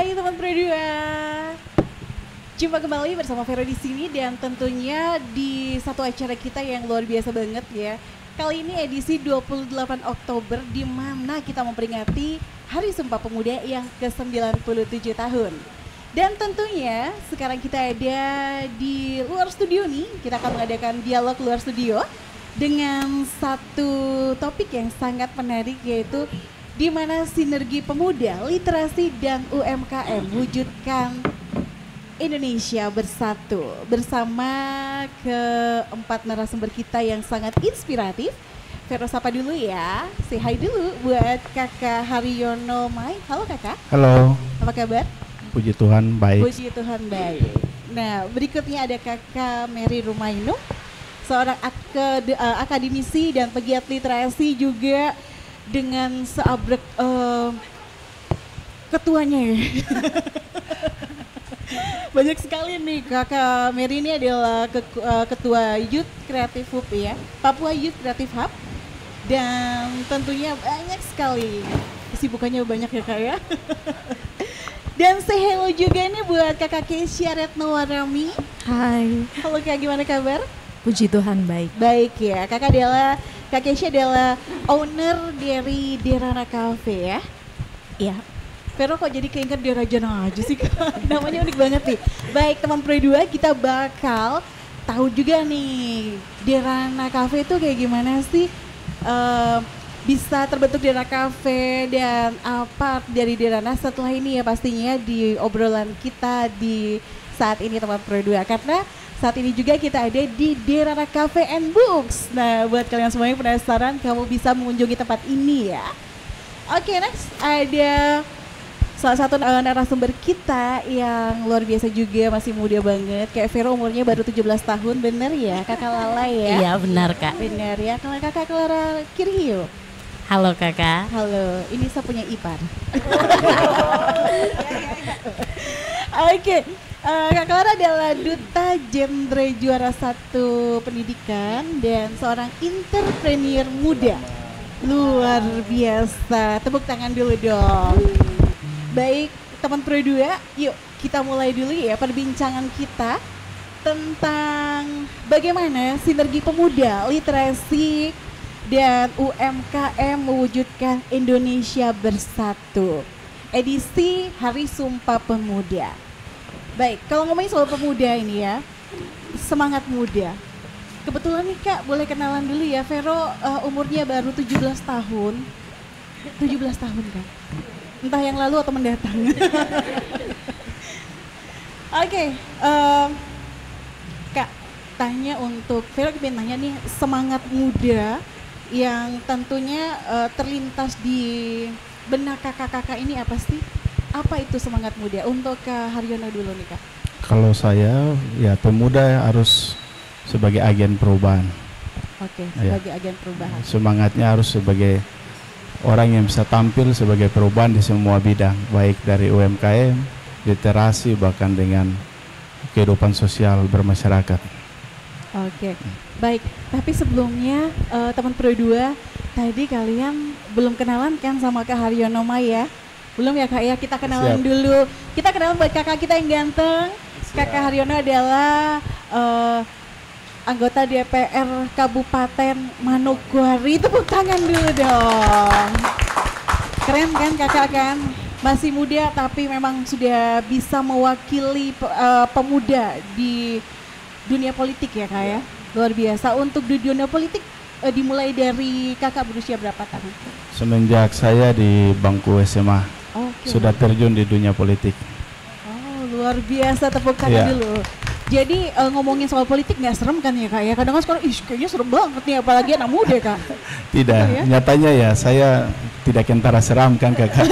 Hai teman Pro 2. Jumpa kembali bersama Vero di sini dan tentunya di satu acara kita yang luar biasa banget ya. Kali ini edisi 28 Oktober di mana kita memperingati Hari Sumpah Pemuda yang ke-97 tahun. Dan tentunya sekarang kita ada di luar studio nih, kita akan mengadakan dialog luar studio dengan satu topik yang sangat menarik, yaitu di mana sinergi pemuda, literasi dan UMKM wujudkan Indonesia bersatu. Bersama keempat narasumber kita yang sangat inspiratif. Vero sapa dulu ya, say hi dulu buat Kakak Haryono Mai. Halo Kakak. Halo. Apa kabar? Puji Tuhan baik. Puji Tuhan baik. Nah, berikutnya ada Kakak Mary Rumainu, seorang akademisi dan pegiat literasi juga dengan seabrek ketuanya ya. Banyak sekali nih. Kakak Mary ini adalah ketua Youth Creative Hub ya, Papua Youth Creative Hub, dan tentunya banyak sekali kesibukannya, banyak ya Kak ya. Dan say hello juga nih buat Kakak Keisha Retnowarami. Hai. Halo Kak, gimana kabar? Puji Tuhan baik. Baik ya, Kak Keisha adalah owner dari Derana Cafe ya? Iya. Vero kok jadi keinget Derajana aja sih Kak? Namanya unik banget nih. Baik teman Pro 2, kita bakal tahu juga nih Derana Cafe itu kayak gimana sih? Bisa terbentuk Derana Cafe dan apa dari Derana setelah ini ya pastinya di obrolan kita di saat ini teman Pro 2, karena saat ini juga kita ada di Derana Cafe and Books. Nah, buat kalian semua yang penasaran, kamu bisa mengunjungi tempat ini ya. Oke, next ada salah satu narasumber kita yang luar biasa juga, masih muda banget. Kayak Vero umurnya baru 17 tahun, bener ya Kakak Lala ya? Iya benar Kak. Bener ya, kalau Kakak Clara Kirhio. Halo Kakak. Halo, ini saya punya ipar. Oke, Kak Clara adalah Duta Genre Juara 1 Pendidikan dan seorang entrepreneur muda. Luar biasa, tepuk tangan dulu dong. Baik, teman Pro 2, yuk kita mulai dulu ya perbincangan kita tentang bagaimana sinergi pemuda, literasi, dan UMKM mewujudkan Indonesia bersatu. Edisi Hari Sumpah Pemuda. Baik, kalau ngomongin soal pemuda ini ya, semangat muda. Kebetulan nih Kak, boleh kenalan dulu ya. Vero umurnya baru 17 tahun. 17 tahun Kak. Entah yang lalu atau mendatang. Oke, Kak, tanya untuk Vero, pengen nanya nih, semangat muda yang tentunya terlintas di benak kakak-kakak ini apa sih? Apa itu semangat muda? Untuk Kak Haryono dulu nih Kak. Kalau saya ya pemuda harus sebagai agen perubahan. Oke, sebagai agen perubahan. Semangatnya harus sebagai orang yang bisa tampil sebagai perubahan di semua bidang, baik dari UMKM, literasi, bahkan dengan kehidupan sosial bermasyarakat. Oke, baik. Tapi sebelumnya teman Pro 2, tadi kalian belum kenalan kan sama Kak Haryono Mai ya? Belum ya Kak ya, kita kenalan dulu. Kita kenalan buat kakak kita yang ganteng. Kakak Haryono adalah anggota DPR Kabupaten Manokwari. Tepuk tangan dulu dong. Keren kan kakak kan? Masih muda tapi memang sudah bisa mewakili pemuda di dunia politik ya Kak ya. Luar biasa. Untuk di dunia politik dimulai dari kakak berusia berapa tahun? Semenjak saya di bangku SMA. Sudah terjun di dunia politik. Oh, luar biasa, tepuk tangan dulu. Jadi ngomongin soal politik nggak serem kan ya Kak ya? Kadang-kadang sekarang kayaknya serem banget nih, apalagi anak muda Kak. Tidak, ya? Nyatanya ya saya tidak kentara seram kan Kakak.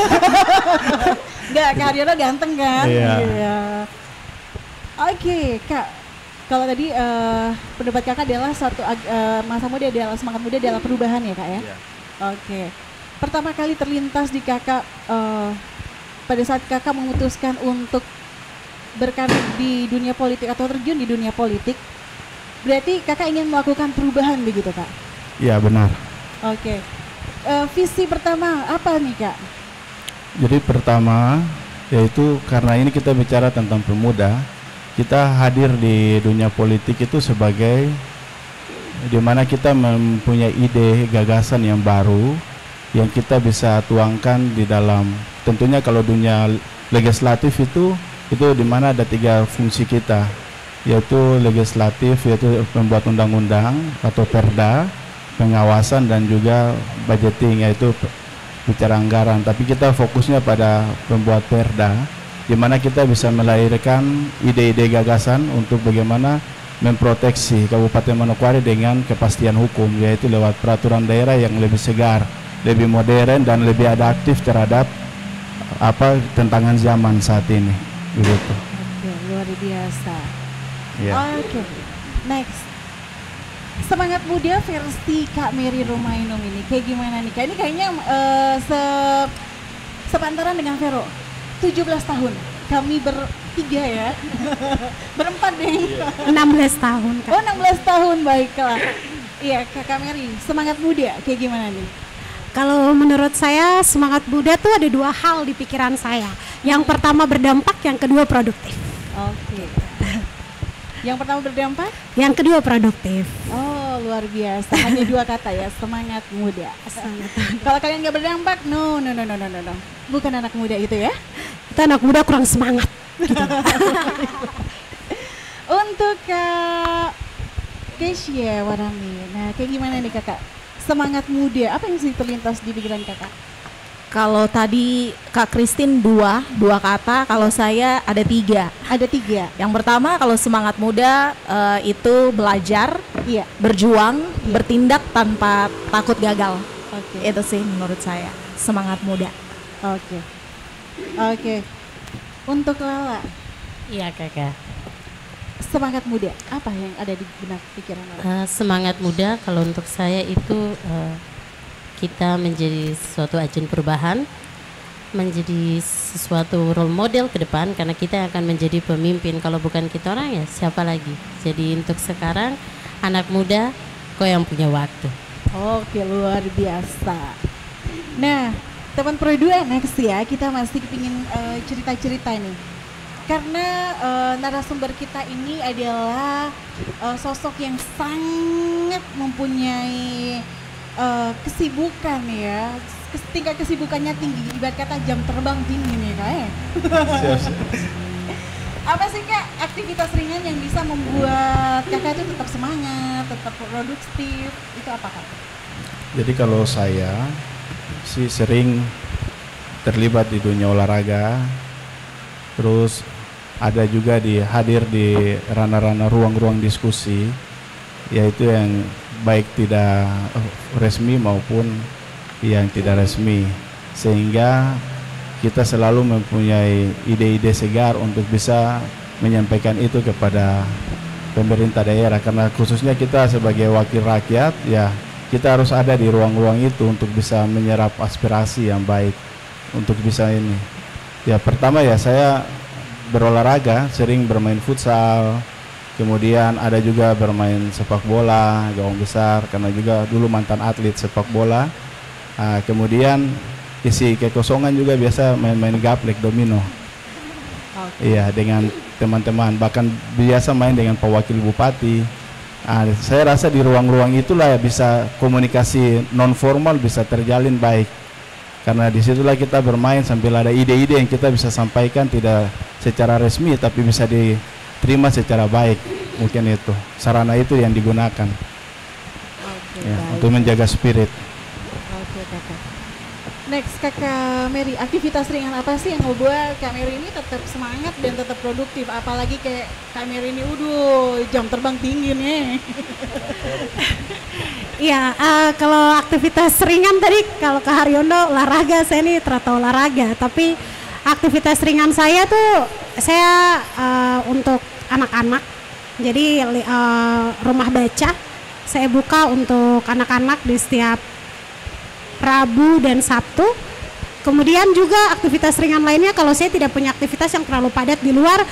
Nggak, Kak Haryono ganteng kan? Iya. Oke Kak, kalau tadi pendapat Kakak adalah masa muda adalah semangat muda adalah perubahan ya Kak ya? Iya. Oke. Pertama kali terlintas di Kakak pada saat Kakak memutuskan untuk berkarir di dunia politik atau terjun di dunia politik, berarti Kakak ingin melakukan perubahan begitu Kak? Iya benar. Oke. Visi pertama apa nih Kak? Jadi pertama yaitu karena ini kita bicara tentang pemuda, kita hadir di dunia politik itu sebagai di mana kita mempunyai ide gagasan yang baru yang kita bisa tuangkan di dalam, tentunya kalau dunia legislatif itu di mana ada 3 fungsi kita, yaitu legislatif, yaitu membuat undang-undang atau perda, pengawasan, dan juga budgeting, yaitu bicara anggaran. Tapi kita fokusnya pada membuat perda, di mana kita bisa melahirkan ide-ide gagasan untuk bagaimana memproteksi Kabupaten Manokwari dengan kepastian hukum, yaitu lewat peraturan daerah yang lebih segar, lebih modern, dan lebih adaptif terhadap tantangan zaman saat ini, begitu. Oke, luar biasa. Yeah. Oke, next. Semangat muda versi Kak Mary Romainum ini kayak gimana nih Kak? Ini kayaknya sepantaran dengan Vero, 17 tahun. Kami bertiga ya, berempat deh. 16 tahun Kak. Oh 16 tahun, baiklah. Iya Kak Mary, semangat muda kayak gimana nih? Kalau menurut saya semangat muda tuh ada 2 hal di pikiran saya. Yang pertama berdampak, yang kedua produktif. Oke. Yang pertama berdampak? Yang kedua produktif. Oh luar biasa, hanya 2 kata ya, semangat muda. Kalau kalian nggak berdampak, no, bukan anak muda itu ya. Kita anak muda kurang semangat. Untuk Kak Kesia Warami, nah kayak gimana nih kakak? Semangat muda, apa yang sih terlintas di pikiran kakak? Kalau tadi Kak Christine dua kata, kalau saya ada 3. Ada 3. Yang pertama kalau semangat muda itu belajar, Iya. berjuang, Iya. bertindak tanpa takut gagal. Oke. Itu sih menurut saya semangat muda. Oke. Untuk Lala, Iya kakak. semangat muda, apa yang ada di benak pikiran Lala? Semangat muda kalau untuk saya itu kita menjadi suatu agen perubahan, menjadi sesuatu role model ke depan, karena kita akan menjadi pemimpin. Kalau bukan kita orang ya siapa lagi. Jadi untuk sekarang anak muda kok yang punya waktu. Oke, luar biasa. Nah, teman Pro 2 next ya, kita masih ingin cerita-cerita nih. Karena narasumber kita ini adalah sosok yang sangat mempunyai kesibukan ya, tingkat kesibukannya tinggi, ibarat kata jam terbang tinggi nih Kak ya. Apa sih Kak aktivitas ringan yang bisa membuat kakak itu tetap semangat, tetap produktif, itu apa Kak? Jadi kalau saya sih sering terlibat di dunia olahraga, terus ada juga hadir di ranah-ranah ruang-ruang diskusi, yaitu yang baik tidak resmi maupun yang tidak resmi, sehingga kita selalu mempunyai ide-ide segar untuk bisa menyampaikan itu kepada pemerintah daerah, karena khususnya kita sebagai wakil rakyat ya kita harus ada di ruang-ruang itu untuk bisa menyerap aspirasi yang baik untuk bisa ini. Ya pertama ya saya berolahraga, sering bermain futsal, kemudian ada juga bermain sepak bola, gawang besar, karena juga dulu mantan atlet sepak bola. Kemudian isi kekosongan juga biasa main-main gaplek, domino. Iya, dengan teman-teman, bahkan biasa main dengan Pak Wakil Bupati. Saya rasa di ruang-ruang itulah bisa komunikasi non formal bisa terjalin baik, karena disitulah kita bermain sambil ada ide-ide yang kita bisa sampaikan tidak secara resmi tapi bisa diterima secara baik. Mungkin itu sarana itu yang digunakan ya, untuk menjaga spirit. Oke kakak. Next Kakak Mary, aktivitas ringan apa sih yang membuat Kak Mary ini tetap semangat dan tetap produktif? Apalagi kayak Kak Mary ini, jam terbang tinggi nih. Iya, kalau aktivitas ringan tadi kalau ke Haryono olahraga, saya ini ternyata olahraga. Tapi aktivitas ringan saya tuh saya untuk anak-anak. Jadi rumah baca saya buka untuk anak-anak di setiap Rabu dan Sabtu. Kemudian juga aktivitas ringan lainnya kalau saya tidak punya aktivitas yang terlalu padat di luar,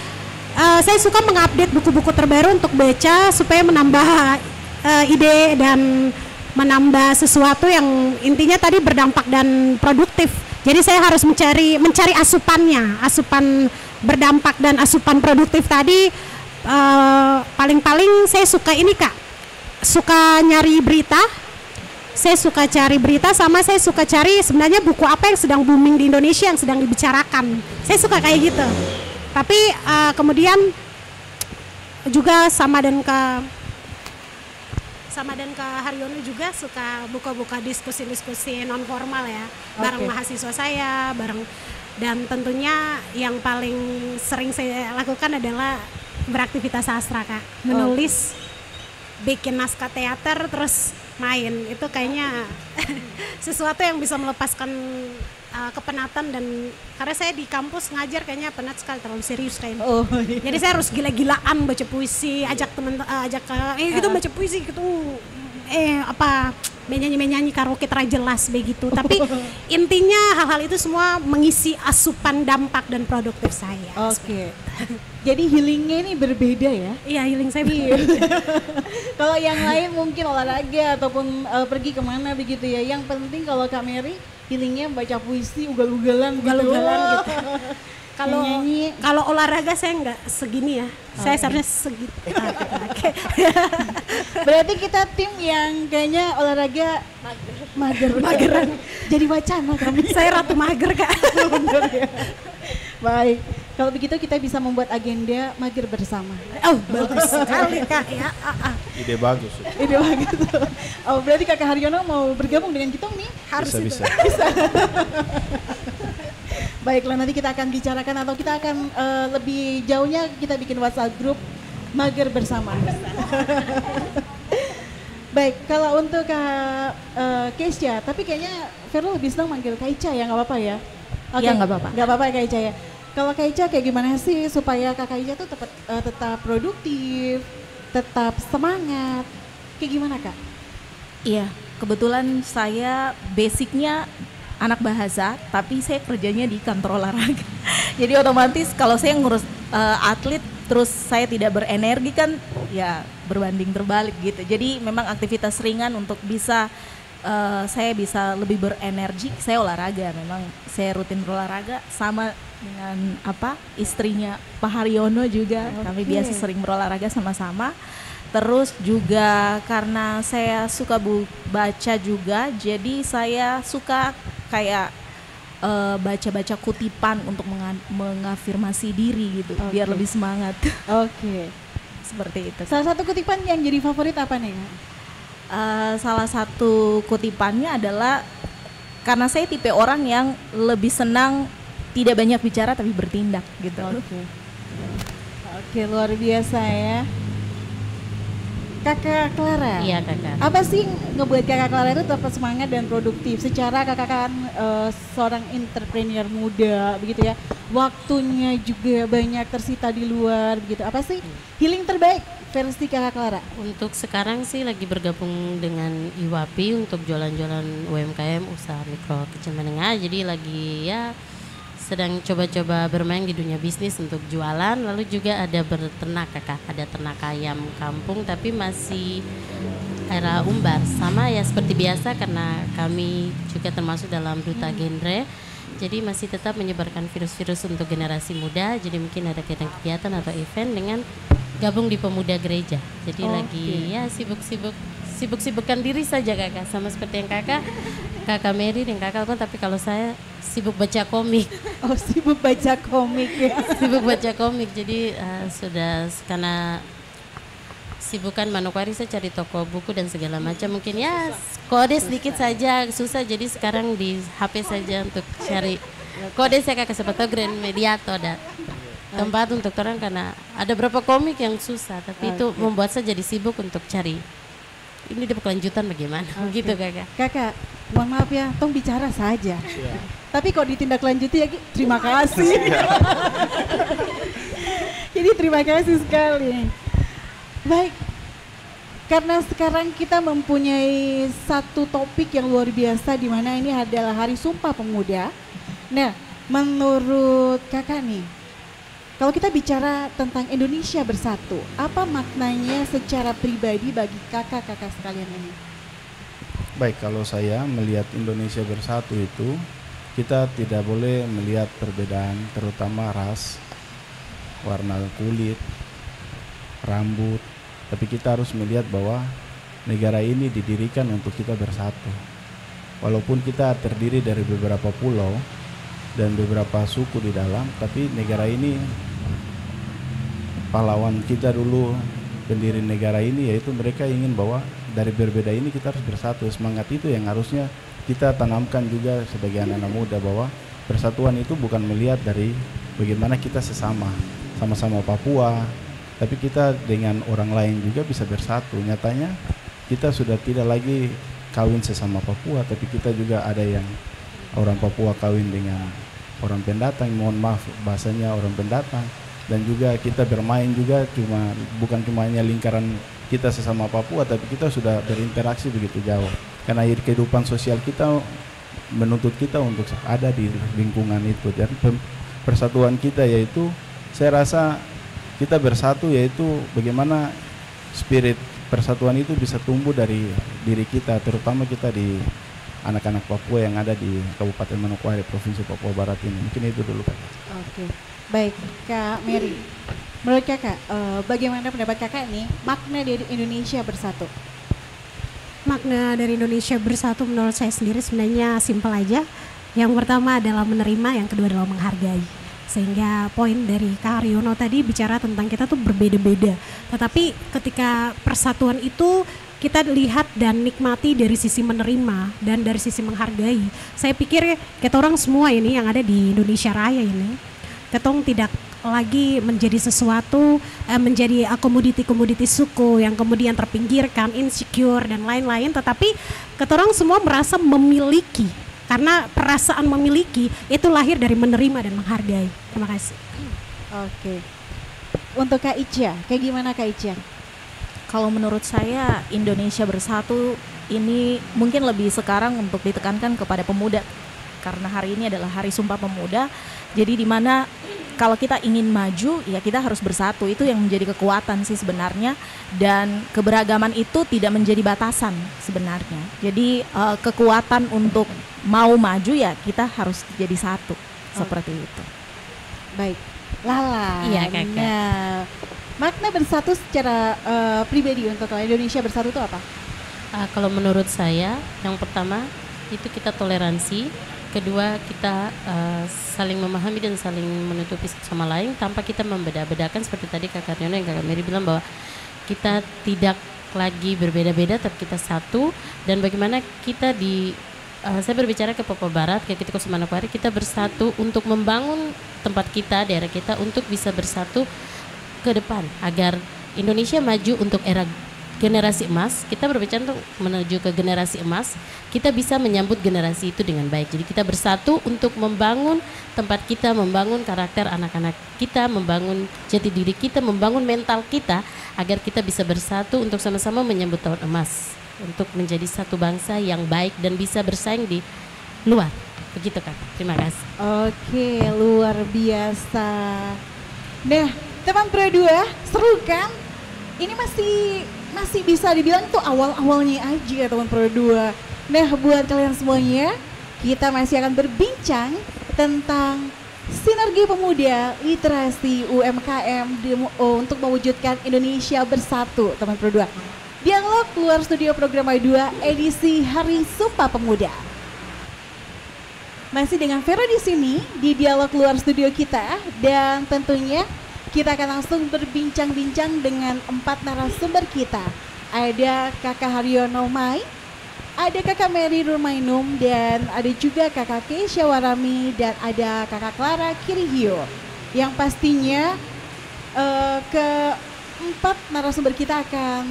saya suka mengupdate buku-buku terbaru untuk baca supaya menambah ide dan menambah sesuatu yang intinya tadi berdampak dan produktif Jadi saya harus mencari asupannya, asupan berdampak dan asupan produktif tadi. Paling-paling saya suka ini Kak, suka nyari berita. Saya suka cari berita, sama saya suka cari sebenarnya buku apa yang sedang booming di Indonesia yang sedang dibicarakan. Saya suka kayak gitu. Tapi kemudian juga sama dan ke Haryono juga suka buka-buka diskusi-diskusi non formal ya, bareng mahasiswa saya, dan tentunya yang paling sering saya lakukan adalah beraktivitas sastra Kak, menulis, bikin naskah teater, terus main. Itu kayaknya sesuatu yang bisa melepaskan kepenatan, dan karena saya di kampus ngajar kayaknya penat sekali, terlalu serius kayaknya. Jadi saya harus gila-gilaan baca puisi, ajak temen kita baca puisi gitu, menyanyi karaoke jelas begitu. Tapi intinya hal-hal itu semua mengisi asupan dampak dan produktif saya. Jadi healingnya ini berbeda ya? Iya, healing saya berbeda. Kalau yang lain mungkin olahraga ataupun pergi kemana begitu ya. Yang penting kalau Kak Mary healingnya baca puisi, ugal-ugalan gitu. Kalau olahraga saya nggak segini ya. Saya seharusnya segitu. Berarti kita tim yang kayaknya olahraga mageran. Jadi wacana kami. Saya ratu mager Kak. Bener ya. Baik. Kalau begitu kita bisa membuat agenda mager bersama. Bagus sekali Kak ya. Ide bagus. Berarti Kakak Haryono mau bergabung dengan kita nih? Harus bisa. Baiklah, nanti kita akan bicarakan atau kita akan lebih jauhnya kita bikin WhatsApp grup mager bersama. Baik, kalau untuk Kak Keisha, tapi kayaknya Vero lebih senang manggil Kak Ica ya, nggak apa-apa ya? Iya, nggak apa-apa. Nggak apa-apa ya Kak Ica ya. Kalau Kak Ica kayak gimana sih supaya Kak Ica tuh tetap produktif, tetap semangat, kayak gimana Kak? Iya, kebetulan saya basicnya anak bahasa, tapi saya kerjanya di kantor olahraga. Jadi otomatis kalau saya ngurus atlet, terus saya tidak berenergi kan, ya berbanding terbalik gitu. Jadi memang aktivitas ringan untuk bisa saya bisa lebih berenergi. Saya olahraga, memang saya rutin berolahraga sama dengan istrinya Pak Haryono juga. Kami biasa sering berolahraga sama-sama. Terus juga karena saya suka baca juga, jadi saya suka kayak baca-baca kutipan untuk mengafirmasi diri gitu, biar lebih semangat. Seperti itu. Salah satu kutipan yang jadi favorit apa nih? Salah satu kutipannya adalah, karena saya tipe orang yang lebih senang tidak banyak bicara tapi bertindak gitu. Oke, luar biasa ya. Kakak Clara. Iya Kakak. Apa sih ngebuat Kakak Clara itu tetap semangat dan produktif? Secara Kakak kan seorang entrepreneur muda begitu ya. Waktunya juga banyak tersita di luar begitu. Apa sih healing terbaik versi Kakak Clara? Untuk sekarang sih lagi bergabung dengan IWAPI untuk jualan-jualan UMKM, usaha mikro kecil menengah. Jadi lagi ya sedang coba-coba bermain di dunia bisnis untuk jualan, lalu juga ada berternak Kakak, ada ternak ayam kampung tapi masih era umbar, sama ya seperti biasa karena kami juga termasuk dalam duta genre, jadi masih tetap menyebarkan virus-virus untuk generasi muda, jadi mungkin ada kegiatan atau event dengan gabung di pemuda gereja, jadi lagi ya sibuk-sibukkan diri saja Kakak, sama seperti yang Kakak Mary dan Kakak kan, tapi kalau saya sibuk baca komik. Sibuk baca komik ya. Sibuk baca komik, jadi sudah karena sibukan Manokwari, saya cari toko buku dan segala macam, mungkin ya kode sedikit saja susah, jadi sekarang di HP saja untuk cari kode. Saya kasih foto Grand Mediato ada tempat untuk orang karena ada berapa komik yang susah, tapi itu membuat saya jadi sibuk untuk cari ini di kelanjutan bagaimana gitu Kakak. Kakak, mohon maaf ya, tong bicara saja. Tapi kalau ditindaklanjuti ya terima kasih. Jadi terima kasih sekali. Baik, karena sekarang kita mempunyai satu topik yang luar biasa di mana ini adalah Hari Sumpah Pemuda. Nah, menurut Kakak nih, kalau kita bicara tentang Indonesia Bersatu, apa maknanya secara pribadi bagi kakak-kakak sekalian ini? Baik, kalau saya melihat Indonesia Bersatu itu, kita tidak boleh melihat perbedaan, terutama ras, warna kulit, rambut, tapi kita harus melihat bahwa negara ini didirikan untuk kita bersatu. Walaupun kita terdiri dari beberapa pulau dan beberapa suku di dalam, tapi negara ini, pahlawan kita dulu, pendiri negara ini, yaitu mereka ingin bahwa dari berbeda ini kita harus bersatu. Semangat itu yang harusnya kita tanamkan juga sebagai anak-anak muda, bahwa persatuan itu bukan melihat dari bagaimana kita sama-sama Papua, tapi kita dengan orang lain juga bisa bersatu. Nyatanya kita sudah tidak lagi kawin sesama Papua, tapi kita juga ada yang orang Papua kawin dengan orang pendatang, mohon maaf bahasanya orang pendatang, dan juga kita bermain juga bukan cuma hanya lingkaran kita sesama Papua, tapi kita sudah berinteraksi begitu jauh, karena kehidupan sosial kita menuntut kita untuk ada di lingkungan itu. Dan persatuan kita yaitu, saya rasa kita bersatu, yaitu bagaimana spirit persatuan itu bisa tumbuh dari diri kita, terutama kita di anak-anak Papua yang ada di Kabupaten Manokwari, Provinsi Papua Barat ini. Mungkin itu dulu, Kak. Oke, baik Kak Mary. Menurut Kakak, bagaimana pendapat Kakak nih makna dari Indonesia bersatu? Makna dari Indonesia bersatu menurut saya sendiri sebenarnya simpel aja. Yang pertama adalah menerima, yang kedua adalah menghargai. Sehingga poin dari Kak Haryono tadi bicara tentang kita tuh berbeda-beda, tetapi ketika persatuan itu kita lihat dan nikmati dari sisi menerima dan dari sisi menghargai. Saya pikir kita orang semua ini yang ada di Indonesia Raya ini, ketong tidak lagi menjadi sesuatu, menjadi komoditi suku yang kemudian terpinggirkan, insecure dan lain-lain, tetapi kita orang semua merasa memiliki. Karena perasaan memiliki itu lahir dari menerima dan menghargai. Terima kasih. Oke. Untuk Kak Ica, kayak gimana Kak Ica? Kalau menurut saya Indonesia bersatu ini mungkin lebih sekarang untuk ditekankan kepada pemuda, karena hari ini adalah Hari Sumpah Pemuda. Jadi di mana kalau kita ingin maju, ya kita harus bersatu. Itu yang menjadi kekuatan sih sebenarnya, dan keberagaman itu tidak menjadi batasan sebenarnya. Jadi kekuatan untuk mau maju ya kita harus jadi satu, seperti itu. Baik, Lala. Iya, Kakak. Nah, makna bersatu secara pribadi untuk Indonesia bersatu itu apa? Kalau menurut saya, yang pertama itu kita toleransi, kedua kita saling memahami dan saling menutupi satu sama lain tanpa kita membeda-bedakan, seperti tadi Kak Haryono yang Kak Mary bilang bahwa kita tidak lagi berbeda-beda tapi kita satu. Dan bagaimana kita saya berbicara ke Papua Barat, ke kita Manokwari, kita bersatu untuk membangun tempat kita, daerah kita untuk bisa bersatu ke depan agar Indonesia maju untuk era generasi emas. Kita berbicara untuk menuju ke generasi emas, kita bisa menyambut generasi itu dengan baik. Jadi kita bersatu untuk membangun tempat kita, membangun karakter anak-anak kita, membangun jati diri kita, membangun mental kita agar kita bisa bersatu untuk sama-sama menyambut tahun emas, untuk menjadi satu bangsa yang baik dan bisa bersaing di luar. Begitu Kak. Terima kasih. Oke, luar biasa. Nah, teman Pro 2, seru kan? Ini masih bisa dibilang itu awal-awalnya aja ya teman Pro 2. Nah, buat kalian semuanya, kita masih akan berbincang tentang sinergi pemuda, literasi, UMKM untuk mewujudkan Indonesia bersatu, teman Pro 2. Dialog luar studio program A2 edisi Hari Sumpah Pemuda. Masih dengan Vero di sini di dialog luar studio kita, dan tentunya kita akan langsung berbincang-bincang dengan 4 narasumber kita. Ada Kakak Haryono Mai, ada Kakak Mary Rumainum, dan ada juga Kakak Keisha Warami, dan ada Kakak Clara Kirihio. Yang pastinya keempat narasumber kita akan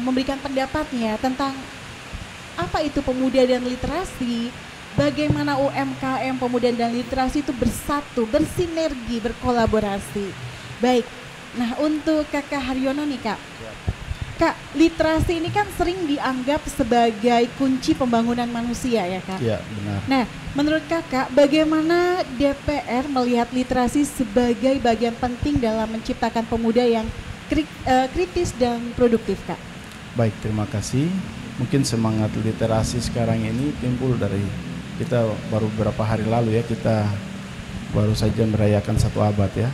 memberikan pendapatnya tentang apa itu pemuda dan literasi, bagaimana UMKM pemuda dan literasi itu bersatu, bersinergi, berkolaborasi. Baik, nah untuk Kakak Haryono nih Kak, Kak, literasi ini kan sering dianggap sebagai kunci pembangunan manusia ya Kak? Iya, benar. Nah, menurut Kakak bagaimana DPR melihat literasi sebagai bagian penting dalam menciptakan pemuda yang kritis dan produktif Kak? Baik, terima kasih. Mungkin semangat literasi sekarang ini timbul dari kita baru beberapa hari lalu ya, kita baru saja merayakan 1 abad ya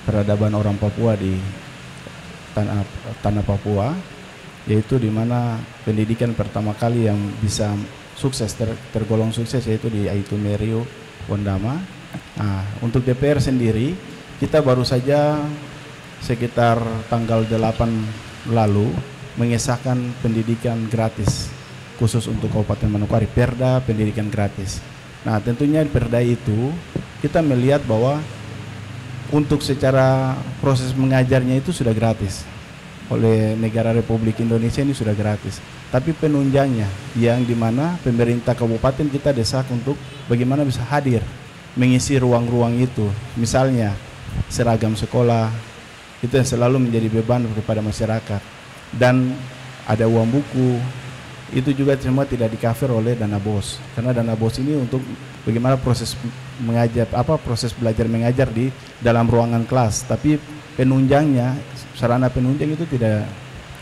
peradaban orang Papua di tanah Papua, yaitu di mana pendidikan pertama kali yang bisa sukses tergolong sukses yaitu di Aitu Merio Wondama. Nah, untuk DPR sendiri kita baru saja sekitar tanggal 8 lalu mengesahkan pendidikan gratis khusus untuk Kabupaten Manokwari, Perda pendidikan gratis. Nah, tentunya perda itu kita melihat bahwa untuk secara proses mengajarnya itu sudah gratis oleh negara Republik Indonesia, ini sudah gratis. Tapi penunjangnya yang dimana pemerintah kabupaten kita desak untuk bagaimana bisa hadir mengisi ruang-ruang itu. Misalnya seragam sekolah itu yang selalu menjadi beban kepada masyarakat, dan ada uang buku. Itu juga semua tidak di-cover oleh dana BOS, karena dana BOS ini untuk bagaimana proses mengajar, proses belajar mengajar di dalam ruangan kelas, tapi penunjangnya, sarana penunjang itu tidak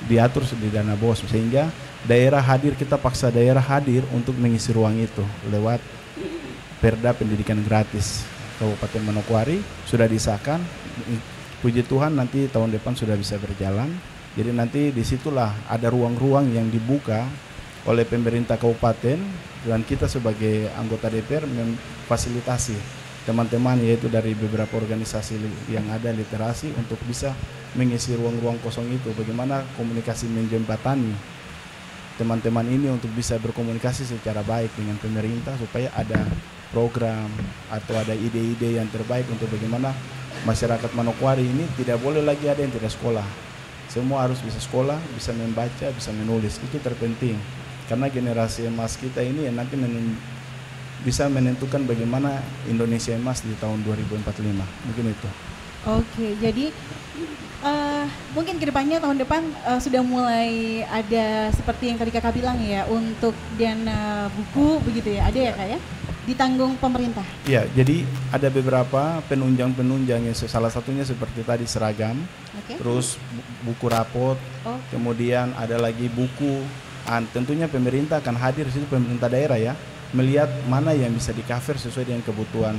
diatur di dana BOS, sehingga daerah hadir, kita paksa daerah hadir untuk mengisi ruang itu lewat Perda pendidikan gratis Kabupaten Manokwari. Sudah disahkan, puji Tuhan nanti tahun depan sudah bisa berjalan. Jadi nanti disitulah ada ruang-ruang yang dibuka oleh pemerintah kabupaten, dan kita sebagai anggota DPR memfasilitasi teman-teman yaitu dari beberapa organisasi yang ada literasi untuk bisa mengisi ruang-ruang kosong itu. Bagaimana komunikasi menjembatani teman-teman ini untuk bisa berkomunikasi secara baik dengan pemerintah, supaya ada program atau ada ide-ide yang terbaik untuk bagaimana masyarakat Manokwari ini tidak boleh lagi ada yang tidak sekolah. Semua harus bisa sekolah, bisa membaca, bisa menulis. Itu terpenting. Karena generasi emas kita ini yang nanti bisa menentukan bagaimana Indonesia emas di tahun 2045. Mungkin itu. Oke, jadi mungkin kedepannya tahun depan sudah mulai ada seperti yang tadi kakak bilang ya, untuk dana buku begitu ya, ada ya kak ya? Ditanggung pemerintah. Ya, jadi ada beberapa penunjang-penunjang, salah satunya seperti tadi seragam, terus buku rapot, kemudian ada lagi buku. Tentunya pemerintah akan hadir di situ, pemerintah daerah ya, melihat mana yang bisa di-cover sesuai dengan kebutuhan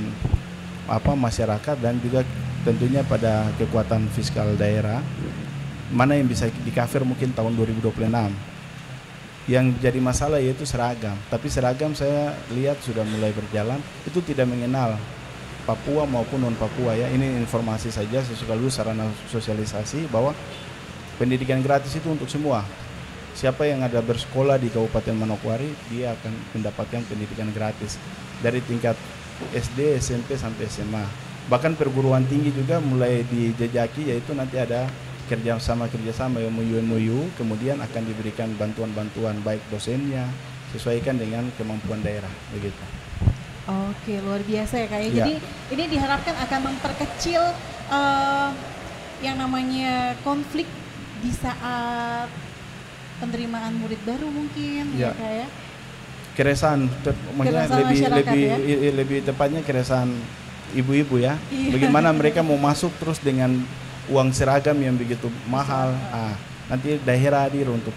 masyarakat, dan juga tentunya pada kekuatan fiskal daerah, mana yang bisa di-cover mungkin tahun 2026. Yang jadi masalah yaitu seragam, tapi seragam saya lihat sudah mulai berjalan, itu tidak mengenal Papua maupun non Papua ya. Ini informasi saja sekaligus sarana sosialisasi bahwa pendidikan gratis itu untuk semua. Siapa yang ada bersekolah di Kabupaten Manokwari, dia akan mendapatkan pendidikan gratis dari tingkat SD, SMP sampai SMA. Bahkan perguruan tinggi juga mulai dijajaki, yaitu nanti ada kerjasama MOU, kemudian akan diberikan bantuan-bantuan baik dosennya sesuaikan dengan kemampuan daerah begitu. Oke, luar biasa ya kak ya. Jadi ini diharapkan akan memperkecil yang namanya konflik di saat penerimaan murid baru mungkin ya kak ya. Keresahan lebih tepatnya keresahan ibu-ibu ya. Bagaimana mereka mau masuk terus dengan uang seragam yang begitu mahal, nanti daerah hadir untuk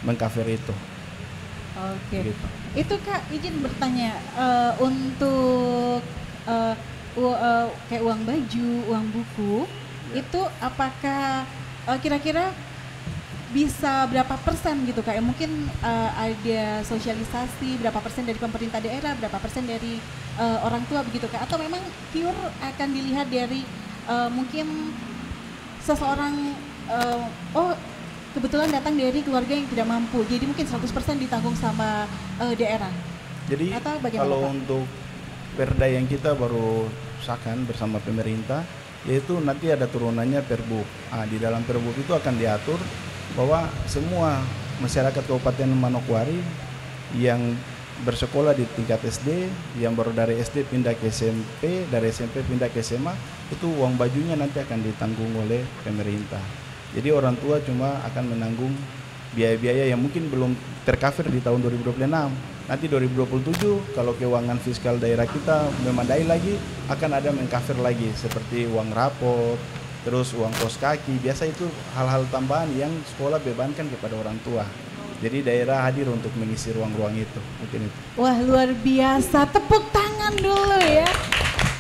meng-cover itu. Oke. Gitu. Itu kak izin bertanya, untuk kayak uang baju, uang buku, itu apakah kira-kira bisa berapa persen gitu kak? Mungkin ada sosialisasi berapa persen dari pemerintah daerah, berapa persen dari orang tua begitu kak? Atau memang pure akan dilihat dari mungkin seseorang kebetulan datang dari keluarga yang tidak mampu, jadi mungkin 100% ditanggung sama daerah. Jadi kalau untuk perda yang kita baru sahkan bersama pemerintah, yaitu nanti ada turunannya Perbuk. Di dalam Perbuk itu akan diatur bahwa semua masyarakat Kabupaten Manokwari yang bersekolah di tingkat SD, yang baru dari SD pindah ke SMP, dari SMP pindah ke SMA, itu uang bajunya nanti akan ditanggung oleh pemerintah. Jadi orang tua cuma akan menanggung biaya-biaya yang mungkin belum tercover di tahun 2026. Nanti 2027 kalau keuangan fiskal daerah kita memadai lagi, akan ada mengcover lagi seperti uang rapot, terus uang kos kaki. Biasa itu hal-hal tambahan yang sekolah bebankan kepada orang tua. Jadi daerah hadir untuk mengisi ruang-ruang itu, mungkin itu. Wah, luar biasa, tepuk tangan dulu ya.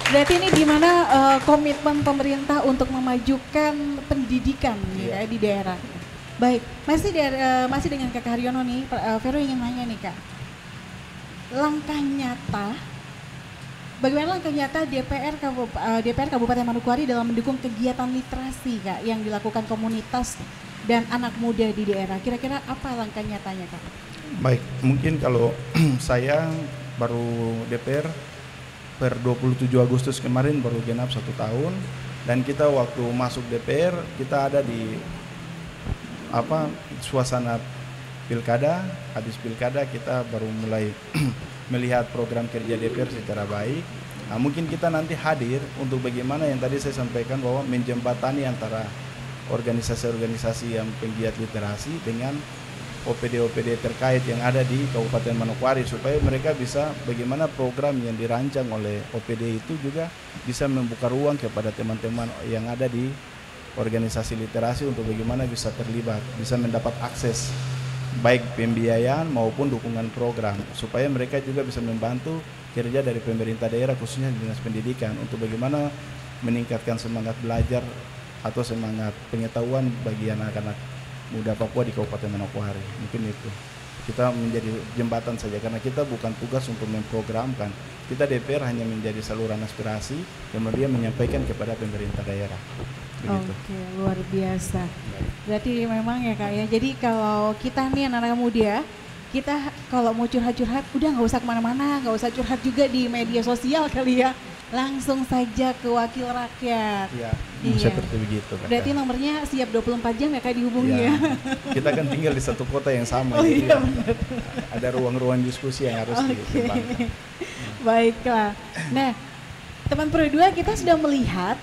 Berarti ini gimana komitmen pemerintah untuk memajukan pendidikan ya di daerah. Baik, masih dengan Kak Haryono nih, Vero ingin nanya nih Kak. Langkah nyata, bagaimana langkah nyata DPR Kabupaten Manokwari dalam mendukung kegiatan literasi Kak yang dilakukan komunitas dan anak muda di daerah? Kira-kira apa langkah nyatanya Kak? Baik, mungkin kalau saya baru DPR per 27 Agustus kemarin baru genap 1 tahun, dan kita waktu masuk DPR kita ada di suasana pilkada, habis pilkada kita baru mulai melihat program kerja DPR secara baik. Nah, mungkin kita nanti hadir untuk bagaimana yang tadi saya sampaikan bahwa menjembatani antara organisasi-organisasi yang penggiat literasi dengan OPD-OPD terkait yang ada di Kabupaten Manokwari, supaya mereka bisa bagaimana program yang dirancang oleh OPD itu juga bisa membuka ruang kepada teman-teman yang ada di organisasi literasi untuk bagaimana bisa terlibat, bisa mendapat akses baik pembiayaan maupun dukungan program, supaya mereka juga bisa membantu kerja dari pemerintah daerah khususnya Dinas Pendidikan untuk bagaimana meningkatkan semangat belajar atau semangat pengetahuan bagi anak-anak muda Papua di Kabupaten Manokwari. Mungkin itu kita menjadi jembatan saja, karena kita bukan tugas untuk memprogramkan. Kita DPR hanya menjadi saluran aspirasi kemudian menyampaikan kepada pemerintah daerah. Begitu. Oke, luar biasa. Berarti memang ya Kak ya, jadi kalau kita nih anak-anak muda, kita kalau mau curhat-curhat udah nggak usah kemana-mana, nggak usah curhat juga di media sosial kali ya, langsung saja ke wakil rakyat. Iya, iya. Seperti begitu Kak. Berarti nomornya siap 24 jam ya Kak dihubungi ya. Kita kan tinggal di satu kota yang sama. Oh iya, ada ruang-ruang diskusi yang harus dikembangkan. Baiklah. Nah, teman Pro 2, kita sudah melihat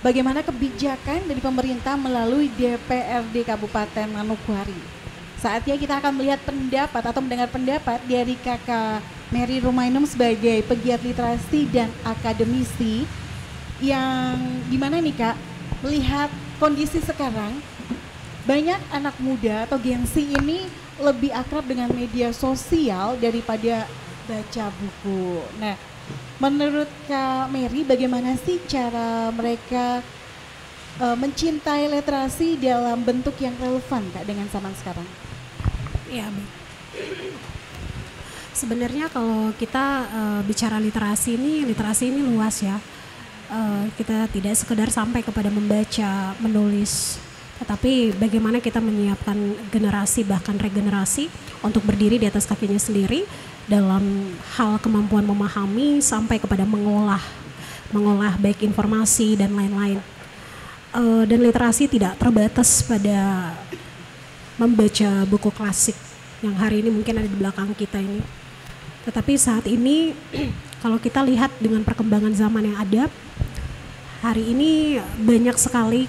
bagaimana kebijakan dari pemerintah melalui DPRD Kabupaten Manokwari. Saatnya kita akan melihat pendapat atau mendengar pendapat dari Kakak Mary Rumainum sebagai pegiat literasi dan akademisi, yang gimana nih Kak melihat kondisi sekarang banyak anak muda atau Gen Z ini lebih akrab dengan media sosial daripada baca buku. Nah, menurut Kak Mary, bagaimana sih cara mereka mencintai literasi dalam bentuk yang relevan Kak dengan zaman sekarang? Ya, sebenarnya kalau kita bicara literasi ini luas ya. Kita tidak sekedar sampai kepada membaca, menulis, tetapi bagaimana kita menyiapkan generasi bahkan regenerasi untuk berdiri di atas kakinya sendiri dalam hal kemampuan memahami sampai kepada mengolah baik informasi dan lain-lain. Dan literasi tidak terbatas pada membaca buku klasik yang hari ini mungkin ada di belakang kita ini. Tetapi saat ini kalau kita lihat dengan perkembangan zaman yang ada, hari ini banyak sekali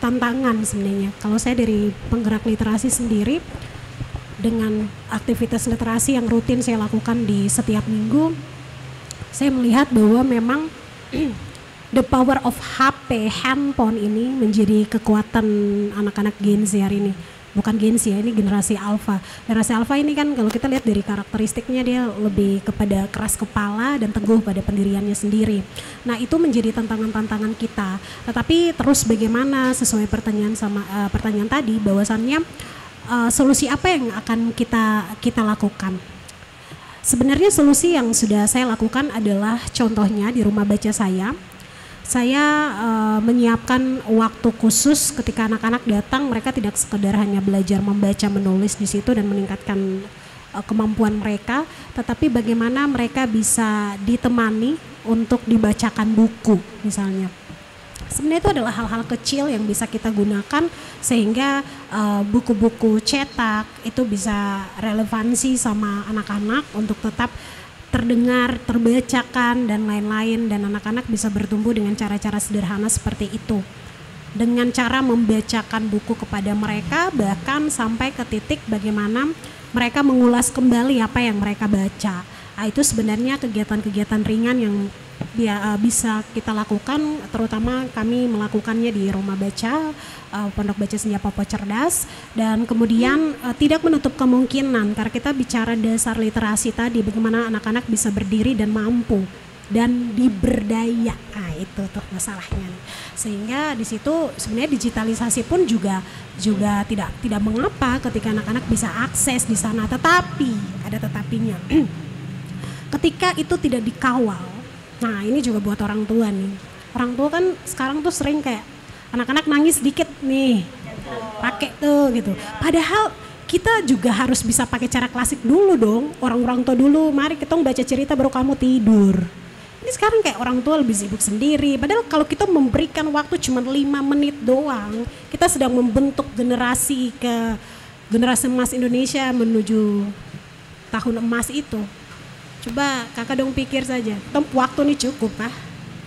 tantangan sebenarnya. Kalau saya dari penggerak literasi sendiri, dengan aktivitas literasi yang rutin saya lakukan di setiap minggu, saya melihat bahwa memang the power of HP, handphone ini menjadi kekuatan anak-anak Gen Z hari ini. Bukan Gen Z ya, ini generasi Alpha. Generasi Alpha ini kan kalau kita lihat dari karakteristiknya dia lebih kepada keras kepala dan teguh pada pendiriannya sendiri. Nah, itu menjadi tantangan-tantangan kita. Tetapi terus bagaimana sesuai pertanyaan tadi, bahwasannya solusi apa yang akan kita lakukan? Sebenarnya solusi yang sudah saya lakukan adalah contohnya di rumah baca saya menyiapkan waktu khusus ketika anak-anak datang, mereka tidak sekedar hanya belajar membaca menulis di situ dan meningkatkan kemampuan mereka, tetapi bagaimana mereka bisa ditemani untuk dibacakan buku misalnya. Sebenarnya itu adalah hal-hal kecil yang bisa kita gunakan sehingga buku-buku cetak itu bisa relevansi sama anak-anak untuk tetap terdengar, terbacakan dan lain-lain, dan anak-anak bisa bertumbuh dengan cara-cara sederhana seperti itu. Dengan cara membacakan buku kepada mereka, bahkan sampai ke titik bagaimana mereka mengulas kembali apa yang mereka baca. Itu sebenarnya kegiatan-kegiatan ringan yang bisa kita lakukan, terutama kami melakukannya di Rumah Baca, Pondok Baca Senja Papua Cerdas, dan kemudian tidak menutup kemungkinan karena kita bicara dasar literasi tadi, bagaimana anak-anak bisa berdiri dan mampu dan diberdaya. Nah, itu tuh masalahnya. Sehingga di situ sebenarnya digitalisasi pun juga tidak mengapa ketika anak-anak bisa akses di sana, tetapi ada tetapinya. Ketika itu tidak dikawal. Nah, ini juga buat orang tua nih. Orang tua kan sekarang tuh sering kayak anak-anak nangis dikit nih, pakai tuh gitu. Padahal kita juga harus bisa pakai cara klasik dulu dong. Orang-orang tua dulu, mari kita baca cerita baru kamu tidur. Ini sekarang kayak orang tua lebih sibuk sendiri. Padahal kalau kita memberikan waktu cuma 5 menit doang, kita sedang membentuk generasi emas Indonesia menuju tahun emas itu. Coba kakak dong pikir saja, waktu ini cukup kah